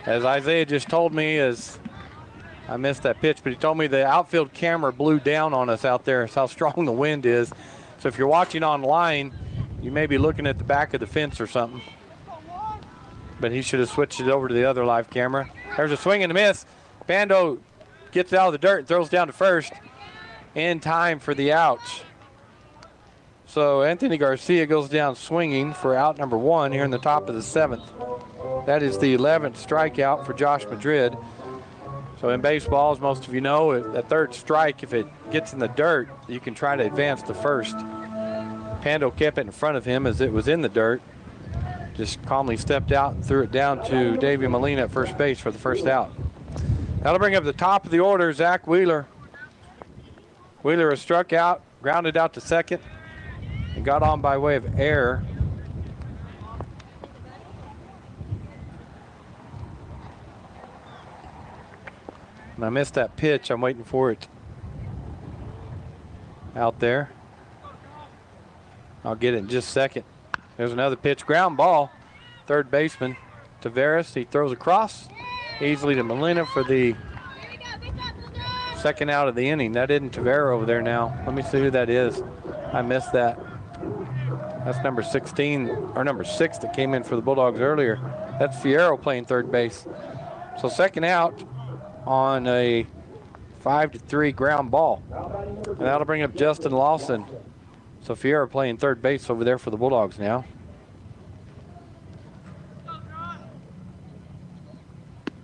Speaker 8: As Isaiah just told me, I missed that pitch, but he told me the outfield camera blew down on us out there. That's how strong the wind is. So if you're watching online, you may be looking at the back of the fence or something. But he should have switched it over to the other live camera. There's a swing and a miss. Pando gets out of the dirt and throws down to first in time for the out. So Anthony Garcia goes down swinging for out number 1 here in the top of the 7th. That is the 11th strikeout for Josh Madrid. So in baseball, as most of you know, that third strike, if it gets in the dirt, you can try to advance to first. Pando kept it in front of him as it was in the dirt. Just calmly stepped out and threw it down to Davey Molina at first base for the first out. That'll bring up the top of the order, Zach Wheeler. Wheeler has struck out, grounded out to second, and got on by way of error. And I missed that pitch. I'm waiting for it out there. I'll get it in just a second. There's another pitch, ground ball. Third baseman, Tavares. He throws across easily to Molina for the second out of the inning. That isn't Tavera over there now. Let me see who that is. I missed that. That's number 16, or number 6 that came in for the Bulldogs earlier. That's Fierro playing third base. So second out on a 5-3 ground ball. And that'll bring up Justin Lawson. So Fierro playing third base over there for the Bulldogs now.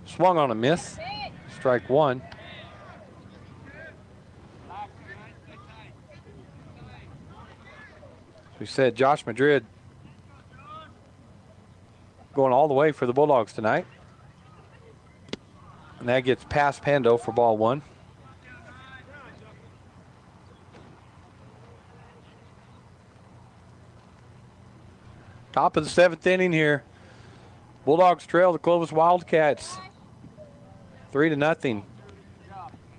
Speaker 8: Swung on a miss. Strike 1. We said Josh Madrid going all the way for the Bulldogs tonight. And that gets past Pando for ball 1. Top of the 7th inning here. Bulldogs trail the Clovis Wildcats 3-0.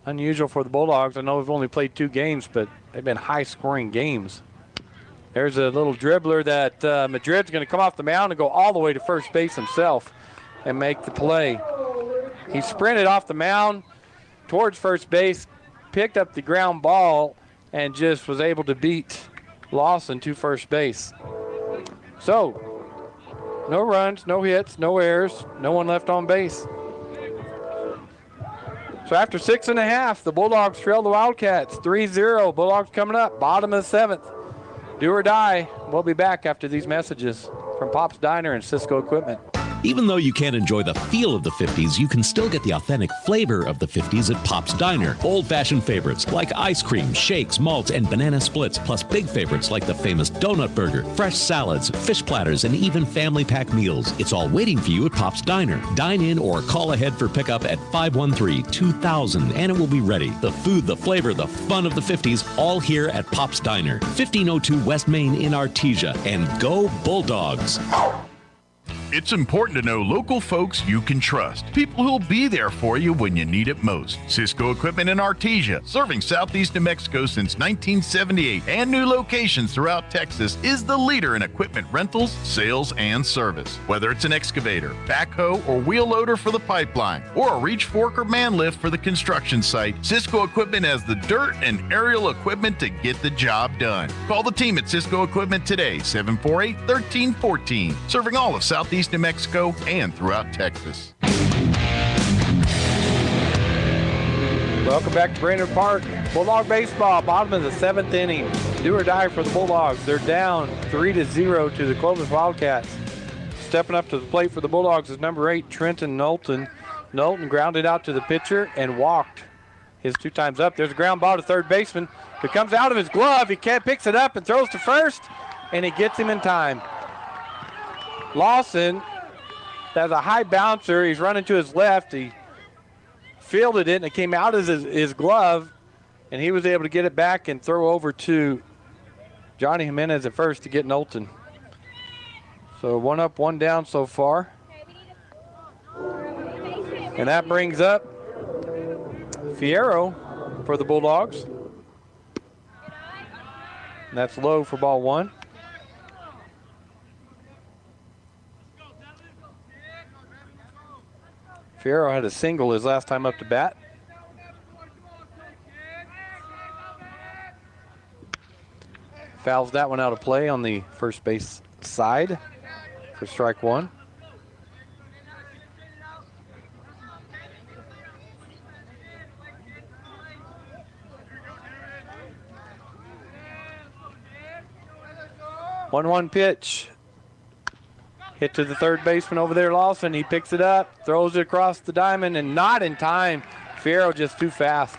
Speaker 8: Unusual for the Bulldogs. I know we've only played 2 games, but they've been high-scoring games. There's a little dribbler that Madrid's going to come off the mound and go all the way to first base himself and make the play. He sprinted off the mound towards first base, picked up the ground ball, and just was able to beat Lawson to first base. So, no runs, no hits, no errors, no one left on base. So after 6.5, the Bulldogs trail the Wildcats 3-0. Bulldogs coming up, bottom of the 7th. Do or die. We'll be back after these messages from Pop's Diner and Cisco Equipment.
Speaker 7: Even though you can't enjoy the feel of the 50s, you can still get the authentic flavor of the 50s at Pop's Diner. Old-fashioned favorites like ice cream, shakes, malts, and banana splits, plus big favorites like the famous donut burger, fresh salads, fish platters, and even family pack meals. It's all waiting for you at Pop's Diner. Dine in or call ahead for pickup at 513-2000, and it will be ready. The food, the flavor, the fun of the 50s, all here at Pop's Diner, 1502 West Main in Artesia. And go Bulldogs!
Speaker 3: It's important to know local folks you can trust. People who'll be there for you when you need it most. Cisco Equipment in Artesia, serving southeast New Mexico since 1978 and new locations throughout Texas, is the leader in equipment rentals, sales, and service. Whether it's an excavator, backhoe, or wheel loader for the pipeline, or a reach fork or man lift for the construction site, Cisco Equipment has the dirt and aerial equipment to get the job done. Call the team at Cisco Equipment today, 748-1314, serving all of southeast New Mexico and throughout Texas.
Speaker 8: Welcome back to Brainard Park. Bulldog baseball, bottom of the 7th inning. Do or die for the Bulldogs. They're down 3-0 to the Clovis Wildcats. Stepping up to the plate for the Bulldogs is number 8, Trenton Knowlton. Knowlton grounded out to the pitcher and walked his 2 times up. There's a ground ball to third baseman. It comes out of his glove. He picks it up and throws to first, and he gets him in time. Lawson has a high bouncer. He's running to his left. He fielded it, and it came out of his glove, and he was able to get it back and throw over to Johnny Jimenez at first to get Knowlton. So 1 up, 1 down so far. And that brings up Fierro for the Bulldogs. And that's low for ball 1. Fierro had a single his last time up to bat. Fouls that one out of play on the first base side for strike 1. One pitch. Hit to the third baseman over there, Lawson. He picks it up, throws it across the diamond, and not in time. Fierro just too fast.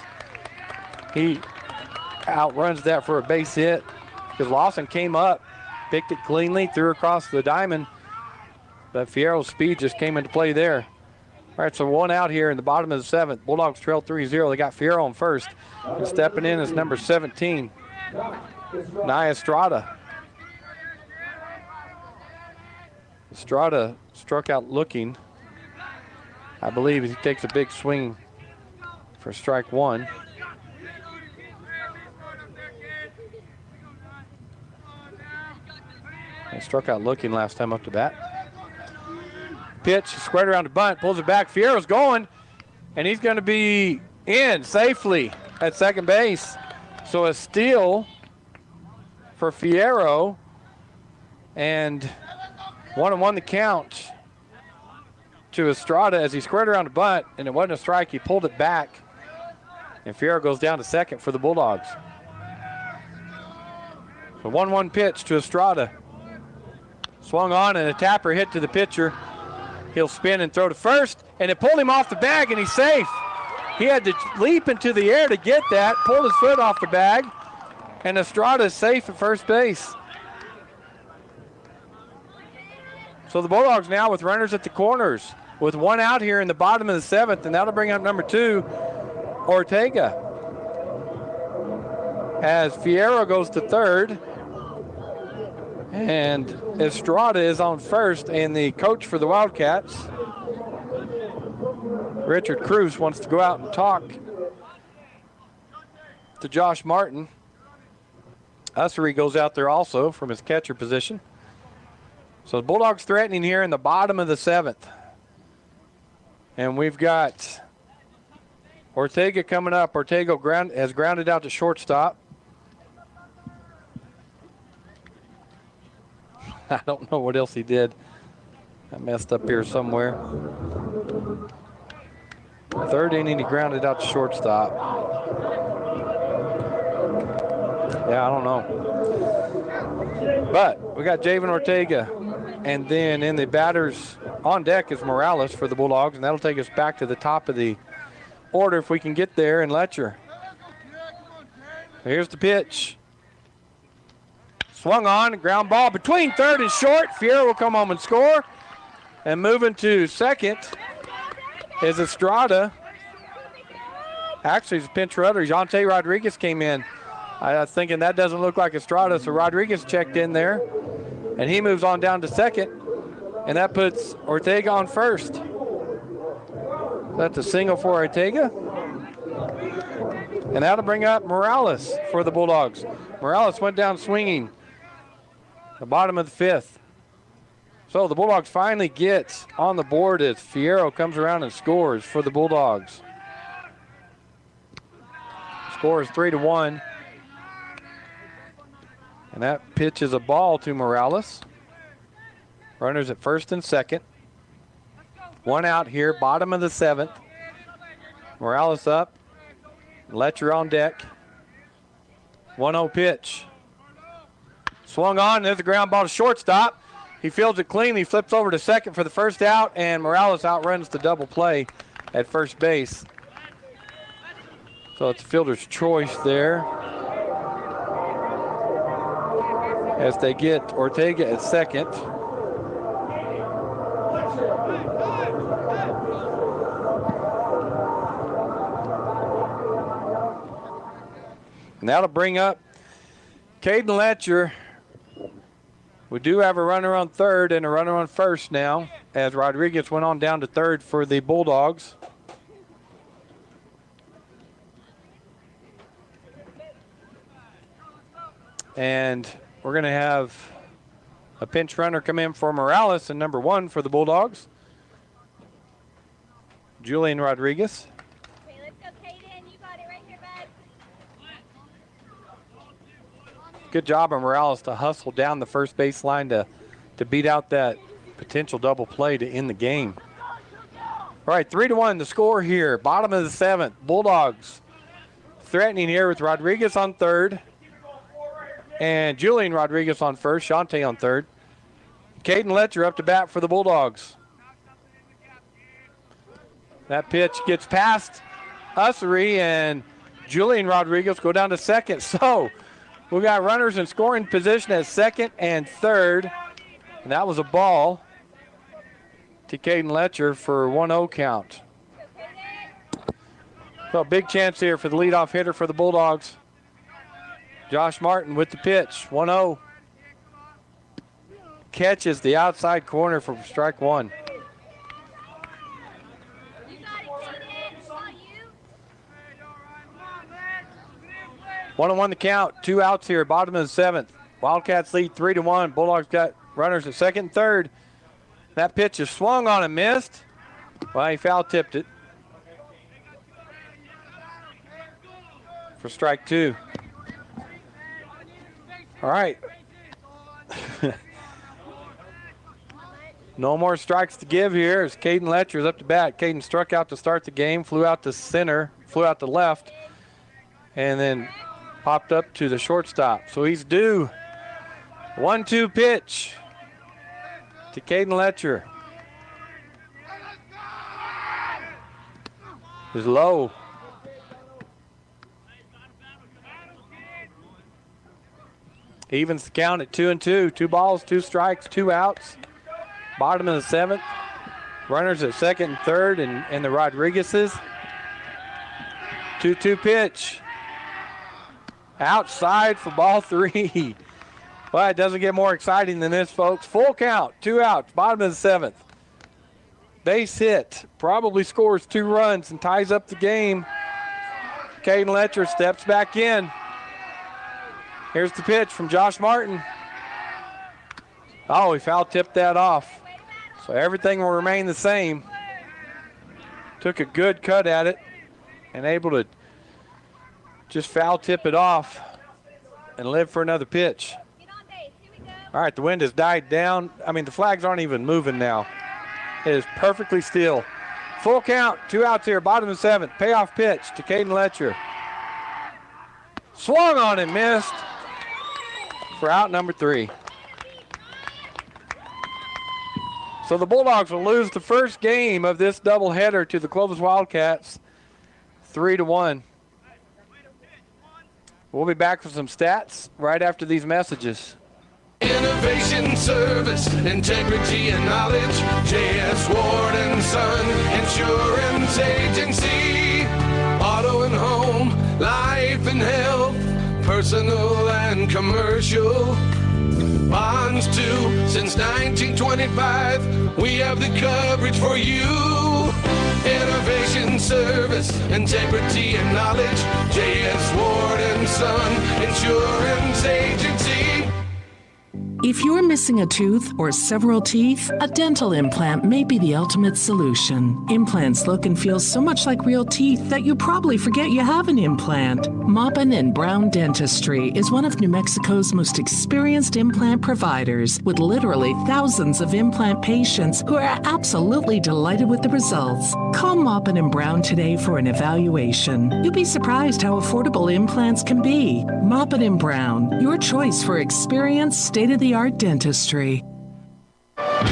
Speaker 8: He outruns that for a base hit because Lawson came up, picked it cleanly, threw across the diamond, but Fierro's speed just came into play there. All right, so 1 out here in the bottom of the 7th. Bulldogs trail 3-0. They got Fierro on first. And stepping in is number 17, Nia Estrada. Estrada struck out looking. I believe he takes a big swing for strike 1. He struck out looking last time up to bat. Pitch, squared around the bunt, pulls it back. Fierro's going, and he's going to be in safely at second base. So a steal for Fierro, and 1-1 the count to Estrada as he squared around the bunt, and it wasn't a strike. He pulled it back, and Fierro goes down to second for the Bulldogs. The 1-1 pitch to Estrada. Swung on, and a tapper hit to the pitcher. He'll spin and throw to first, and it pulled him off the bag, and he's safe. He had to leap into the air to get that, pulled his foot off the bag, and Estrada is safe at first base. So the Bulldogs now with runners at the corners with 1 out here in the bottom of the 7th, and that'll bring up number 2, Ortega. As Fierro goes to third, and Estrada is on first, and the coach for the Wildcats, Richard Cruz, wants to go out and talk to Josh Martin. Ussery goes out there also from his catcher position. So the Bulldogs threatening here in the bottom of the 7th. And we've got Ortega coming up. Ortega has grounded out to shortstop. I don't know what else he did. I messed up here somewhere. Third inning, he grounded out to shortstop. Yeah, I don't know. But we got Javen Ortega. And then in the batters on deck is Morales for the Bulldogs, and that'll take us back to the top of the order if we can get there, and Letcher. Here's the pitch. Swung on, ground ball between third and short. Fierro will come home and score. And moving to second is Estrada. Actually, it's a pinch runner. Jonte Rodriguez came in. I was thinking that doesn't look like Estrada, so Rodriguez checked in there. And he moves on down to second. And that puts Ortega on first. That's a single for Ortega. And that'll bring up Morales for the Bulldogs. Morales went down swinging. The bottom of the 5th. So the Bulldogs finally get on the board as Fierro comes around and scores for the Bulldogs. Score is 3-1. And that pitch is a ball to Morales. Runners at first and second. 1 out here, bottom of the 7th. Morales up. Letcher on deck. 1-0 pitch. Swung on, there's a ground ball to shortstop. He fields it clean, he flips over to second for the first out, and Morales outruns the double play at first base. So it's fielder's choice there as they get Ortega at second. And that'll bring up Caden Letcher. We do have a runner on third and a runner on first now, as Rodriguez went on down to third for the Bulldogs. And we're going to have a pinch runner come in for Morales and number 1 for the Bulldogs, Julian Rodriguez.
Speaker 1: Okay, let's go, Caden. You got it right here, bud.
Speaker 8: Good job of Morales to hustle down the first baseline to beat out that potential double play to end the game. All right, 3-1 the score here. Bottom of the 7th. Bulldogs threatening here with Rodriguez on third and Julian Rodriguez on first, Shante on third. Caden Letcher up to bat for the Bulldogs. That pitch gets past Ussery, and Julian Rodriguez go down to second. So we got runners in scoring position at second and third. And that was a ball to Caden Letcher for 1-0 count. So big chance here for the leadoff hitter for the Bulldogs. Josh Martin with the pitch, 1-0. Catches the outside corner for strike 1. 1-1 the count, 2 outs here, bottom of the 7th. Wildcats lead 3-1. Bulldogs got runners at second and third. That pitch is swung on and missed. Well, he foul tipped it for strike 2. All right. No more strikes to give here as Caden Letcher is up to bat. Caden struck out to start the game, flew out to center, flew out to left, and then popped up to the shortstop. So he's due. 1-2 pitch to Caden Letcher. Is low. Evens the count at 2-2. 2 balls, 2 strikes, 2 outs. Bottom of the 7th. Runners at second and third and the Rodriguez's. 2-2 pitch. Outside for ball 3. Well, it doesn't get more exciting than this, folks. Full count, 2 outs, bottom of the 7th. Base hit, probably scores 2 runs and ties up the game. Caden Letcher steps back in. Here's the pitch from Josh Martin. Oh, he foul tipped that off. So everything will remain the same. Took a good cut at it and able to just foul tip it off and live for another pitch. All right, the wind has died down. I mean, the flags aren't even moving now. It is perfectly still. Full count, 2 outs here, bottom of the 7th. Payoff pitch to Caden Letcher. Swung on and missed for out number 3. So the Bulldogs will lose the first game of this doubleheader to the Clovis Wildcats, 3-1. We'll be back with some stats right after these messages.
Speaker 6: Innovation, service, integrity, and knowledge. J.S. Ward and Son Insurance Agency. Auto and home, life and health, personal and commercial. Bonds too, since 1925. We have the coverage for you. Innovation, service, integrity, and knowledge. J.S. Ward and Son Insurance Agency.
Speaker 22: If you're missing a tooth or several teeth, a dental implant may be the ultimate solution. Implants look and feel so much like real teeth that you probably forget you have an implant. Maupin and Brown Dentistry is one of New Mexico's most experienced implant providers, with literally thousands of implant patients who are absolutely delighted with the results. Call Maupin and Brown today for an evaluation. You'll be surprised how affordable implants can be. Maupin and Brown, your choice for experienced, state-of-the-art dentistry.
Speaker 8: Okay.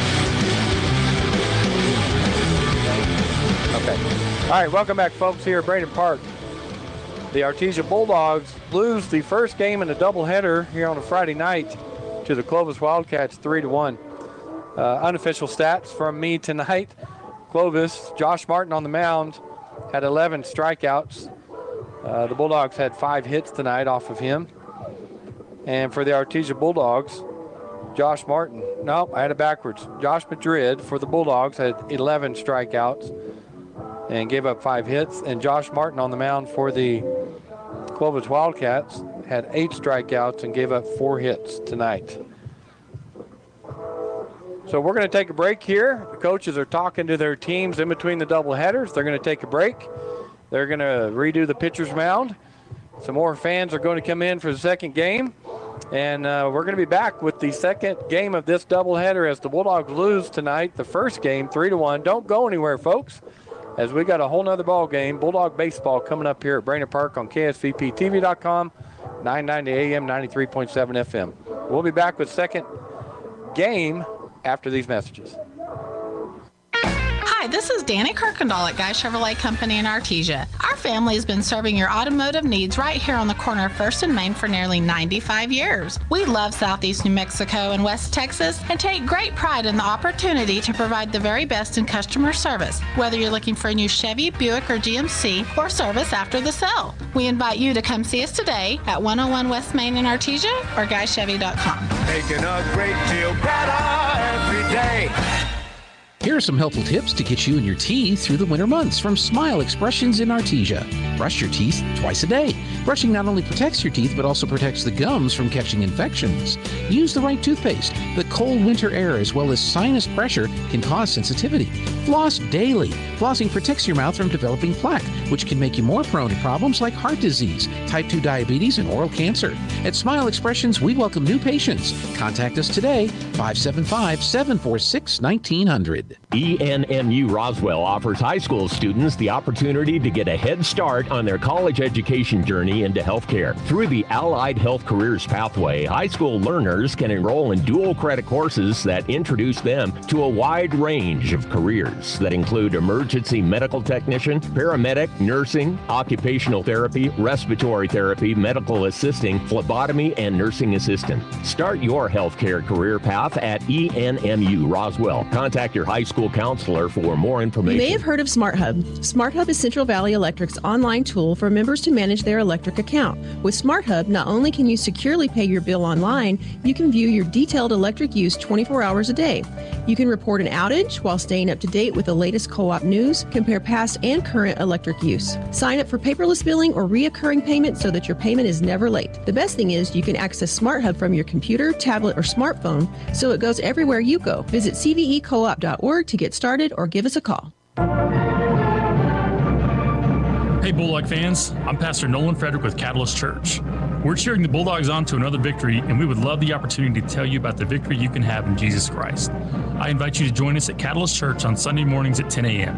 Speaker 8: All right, welcome back, folks, here at Brainard Park. The Artesia Bulldogs lose the first game in a doubleheader here on a Friday night to the Clovis Wildcats, 3-1. Unofficial stats from me tonight. Clovis, Josh Martin on the mound, had 11 strikeouts. The Bulldogs had 5 hits tonight off of him. And for the Artesia Bulldogs, Josh Martin. Nope, I had it backwards. Josh Madrid for the Bulldogs had 11 strikeouts and gave up 5 hits. And Josh Martin on the mound for the Clovis Wildcats had 8 strikeouts and gave up 4 hits tonight. So we're going to take a break here. The coaches are talking to their teams in between the doubleheaders. They're going to take a break. They're going to redo the pitcher's mound. Some more fans are going to come in for the second game. And we're going to be back with the second game of this doubleheader as the Bulldogs lose tonight, the first game, 3-1. Don't go anywhere, folks, as we got a whole nother ball game, Bulldog baseball, coming up here at Brainard Park on KSVPTV.com, 990 AM, 93.7 FM. We'll be back with second game after these messages.
Speaker 9: Hi, this is Danny Kirkendall at Guy Chevrolet Company in Artesia. Our family has been serving your automotive needs right here on the corner of 1st and Main for nearly 95 years. We love Southeast New Mexico and West Texas and take great pride in the opportunity to provide the very best in customer service, whether you're looking for a new Chevy, Buick, or GMC, or service after the sale. We invite you to come see us today at 101 West Main in Artesia or GuyChevy.com.
Speaker 6: Making a great deal better every day.
Speaker 4: Here are some helpful tips to get you and your teeth through the winter months from Smile Expressions in Artesia. Brush your teeth twice a day. Brushing not only protects your teeth, but also protects the gums from catching infections. Use the right toothpaste. The cold winter air as well as sinus pressure can cause sensitivity. Floss daily. Flossing protects your mouth from developing plaque, which can make you more prone to problems like heart disease, type 2 diabetes, and oral cancer. At Smile Expressions, we welcome new patients. Contact us today, 575-746-1900.
Speaker 10: ENMU Roswell offers high school students the opportunity to get a head start on their college education journey into healthcare. Through the Allied Health Careers Pathway, high school learners can enroll in dual credit courses that introduce them to a wide range of careers that include emergency medical technician, paramedic, nursing, occupational therapy, respiratory therapy, medical assisting, phlebotomy, and nursing assistant. Start your healthcare career path at ENMU Roswell. Contact your high school counselor for more information.
Speaker 23: You may have heard of Smart Hub. Smart Hub is Central Valley Electric's online tool for members to manage their electric account. With Smart Hub, not only can you securely pay your bill online, you can view your detailed electric use 24 hours a day. You can report an outage while staying up to date with the latest co-op news, compare past and current electric use. Sign up for paperless billing or reoccurring payment so that your payment is never late. The best thing is you can access Smart Hub from your computer, tablet, or smartphone, so it goes everywhere you go. Visit cvecoop.org to get started or give us a call.
Speaker 24: Hey Bulldog fans, I'm Pastor Nolan Frederick with Catalyst Church. We're cheering the Bulldogs on to another victory, and we would love the opportunity to tell you about the victory you can have in Jesus Christ. I invite you to join us at Catalyst Church on Sunday mornings at 10 a.m.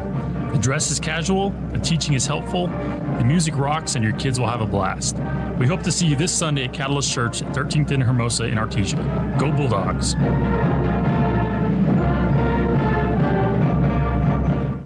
Speaker 24: The dress is casual, the teaching is helpful, the music rocks, and your kids will have a blast. We hope to see you this Sunday at Catalyst Church at 13th and Hermosa in Artesia. Go Bulldogs!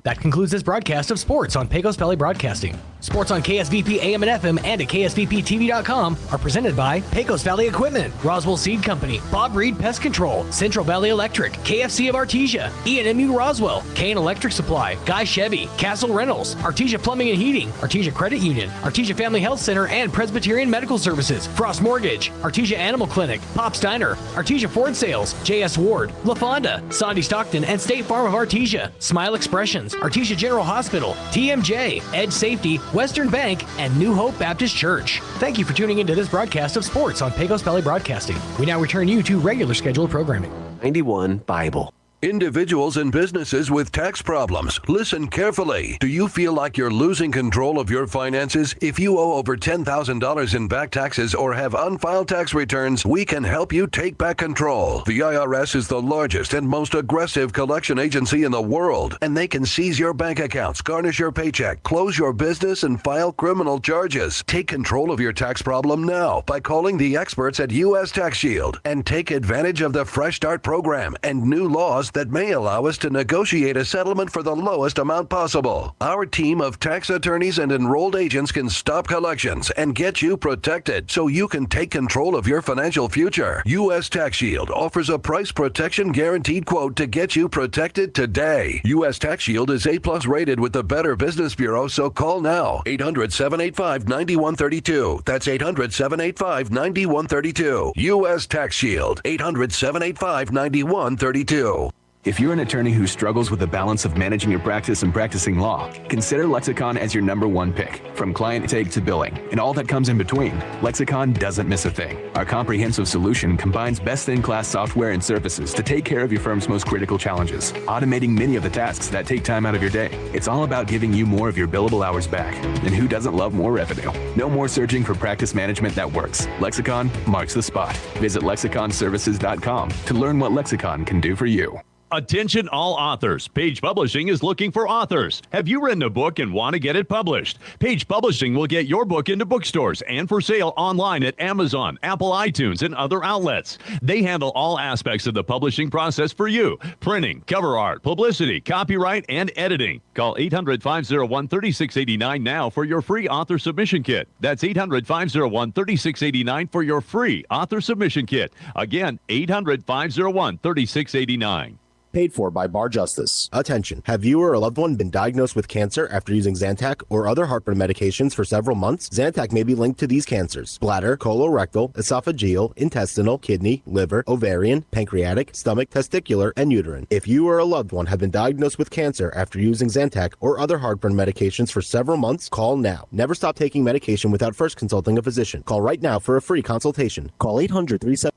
Speaker 18: That concludes this broadcast of sports on Pecos Valley Broadcasting. Sports on KSVP AM and FM and at KSVPTV.com are presented by Pecos Valley Equipment, Roswell Seed Company, Bob Reed Pest Control, Central Valley Electric, KFC of Artesia, ENMU Roswell, Kane Electric Supply, Guy Chevy, Castle Rentals, Artesia Plumbing and Heating, Artesia Credit Union, Artesia Family Health Center and Presbyterian Medical Services, Frost Mortgage, Artesia Animal Clinic, Pop's Diner, Artesia Ford Sales, JS Ward, La Fonda, Sandy Stockton and State Farm of Artesia, Smile Expressions, Artesia General Hospital, TMJ, Edge Safety, Western Bank, and New Hope Baptist Church. Thank you for tuning into this broadcast of sports on Pecos Valley Broadcasting. We now return you to regular scheduled programming.
Speaker 25: 91 Bible. Individuals and businesses with tax problems, listen carefully. Do you feel like you're losing control of your finances? If you owe over $10,000 in back taxes or have unfiled tax returns, we can help you take back control. The IRS is the largest and most aggressive collection agency in the world, and they can seize your bank accounts, garnish your paycheck, close your business, and file criminal charges. Take control of your tax problem now by calling the experts at U.S. Tax Shield and take advantage of the Fresh Start program and new laws that may allow us to negotiate a settlement for the lowest amount possible. Our team of tax attorneys and enrolled agents can stop collections and get you protected so you can take control of your financial future. U.S. Tax Shield offers a price protection guaranteed quote to get you protected today. U.S. Tax Shield is A+ rated with the Better Business Bureau, so call now. 800-785-9132. That's 800-785-9132. U.S. Tax Shield. 800-785-9132.
Speaker 11: If you're an attorney who struggles with the balance of managing your practice and practicing law, consider Lexicon as your #1 pick. From client take to billing and all that comes in between, Lexicon doesn't miss a thing. Our comprehensive solution combines best-in-class software and services to take care of your firm's most critical challenges, automating many of the tasks that take time out of your day. It's all about giving you more of your billable hours back. And who doesn't love more revenue? No more searching for practice management that works. Lexicon marks the spot. Visit lexiconservices.com to learn what Lexicon can do for you.
Speaker 12: Attention all authors. Page Publishing is looking for authors. Have you written a book and want to get it published? Page Publishing will get your book into bookstores and for sale online at Amazon, Apple iTunes, and other outlets. They handle all aspects of the publishing process for you. Printing, cover art, publicity, copyright, and editing. Call 800-501-3689 now for your free author submission kit. That's 800-501-3689 for your free author submission kit. Again, 800-501-3689.
Speaker 13: Paid for by Bar Justice. Attention. Have you or a loved one been diagnosed with cancer after using Zantac or other heartburn medications for several months? Zantac may be linked to these cancers: bladder, colorectal, esophageal, intestinal, kidney, liver, ovarian, pancreatic, stomach, testicular, and uterine. If you or a loved one have been diagnosed with cancer after using Zantac or other heartburn medications for several months, call now. Never stop taking medication without first consulting a physician. Call right now for a free consultation. Call 800-37...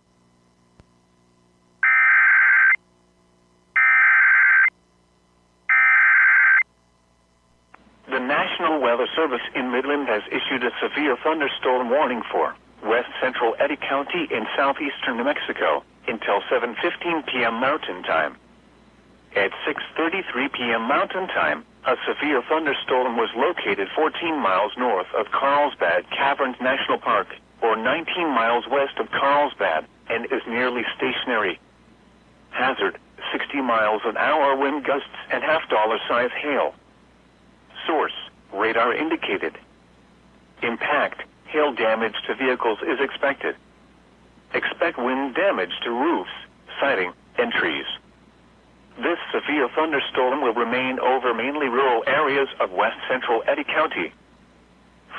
Speaker 14: The National Weather Service in Midland has issued a severe thunderstorm warning for west central Eddy County in southeastern New Mexico until 7:15 p.m. Mountain Time. At 6:33 p.m. Mountain Time, a severe thunderstorm was located 14 miles north of Carlsbad Caverns National Park, or 19 miles west of Carlsbad, and is nearly stationary. Hazard: 60 miles an hour wind gusts and half-dollar size hail. Source: radar indicated. Impact: hail damage to vehicles is expected. Expect wind damage to roofs, siding, and trees. This severe thunderstorm will remain over mainly rural areas of west central Eddy County.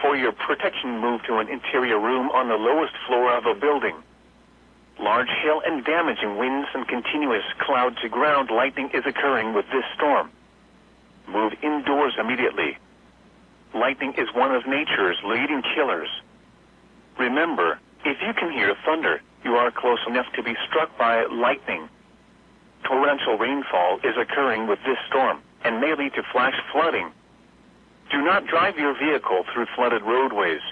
Speaker 14: For your protection, move to an interior room on the lowest floor of a building. Large hail and damaging winds and continuous cloud-to-ground lightning is occurring with this storm. Move indoors immediately. Lightning is one of nature's leading killers. Remember, if you can hear thunder, you are close enough to be struck by lightning. Torrential rainfall is occurring with this storm and may lead to flash flooding. Do not drive your vehicle through flooded roadways.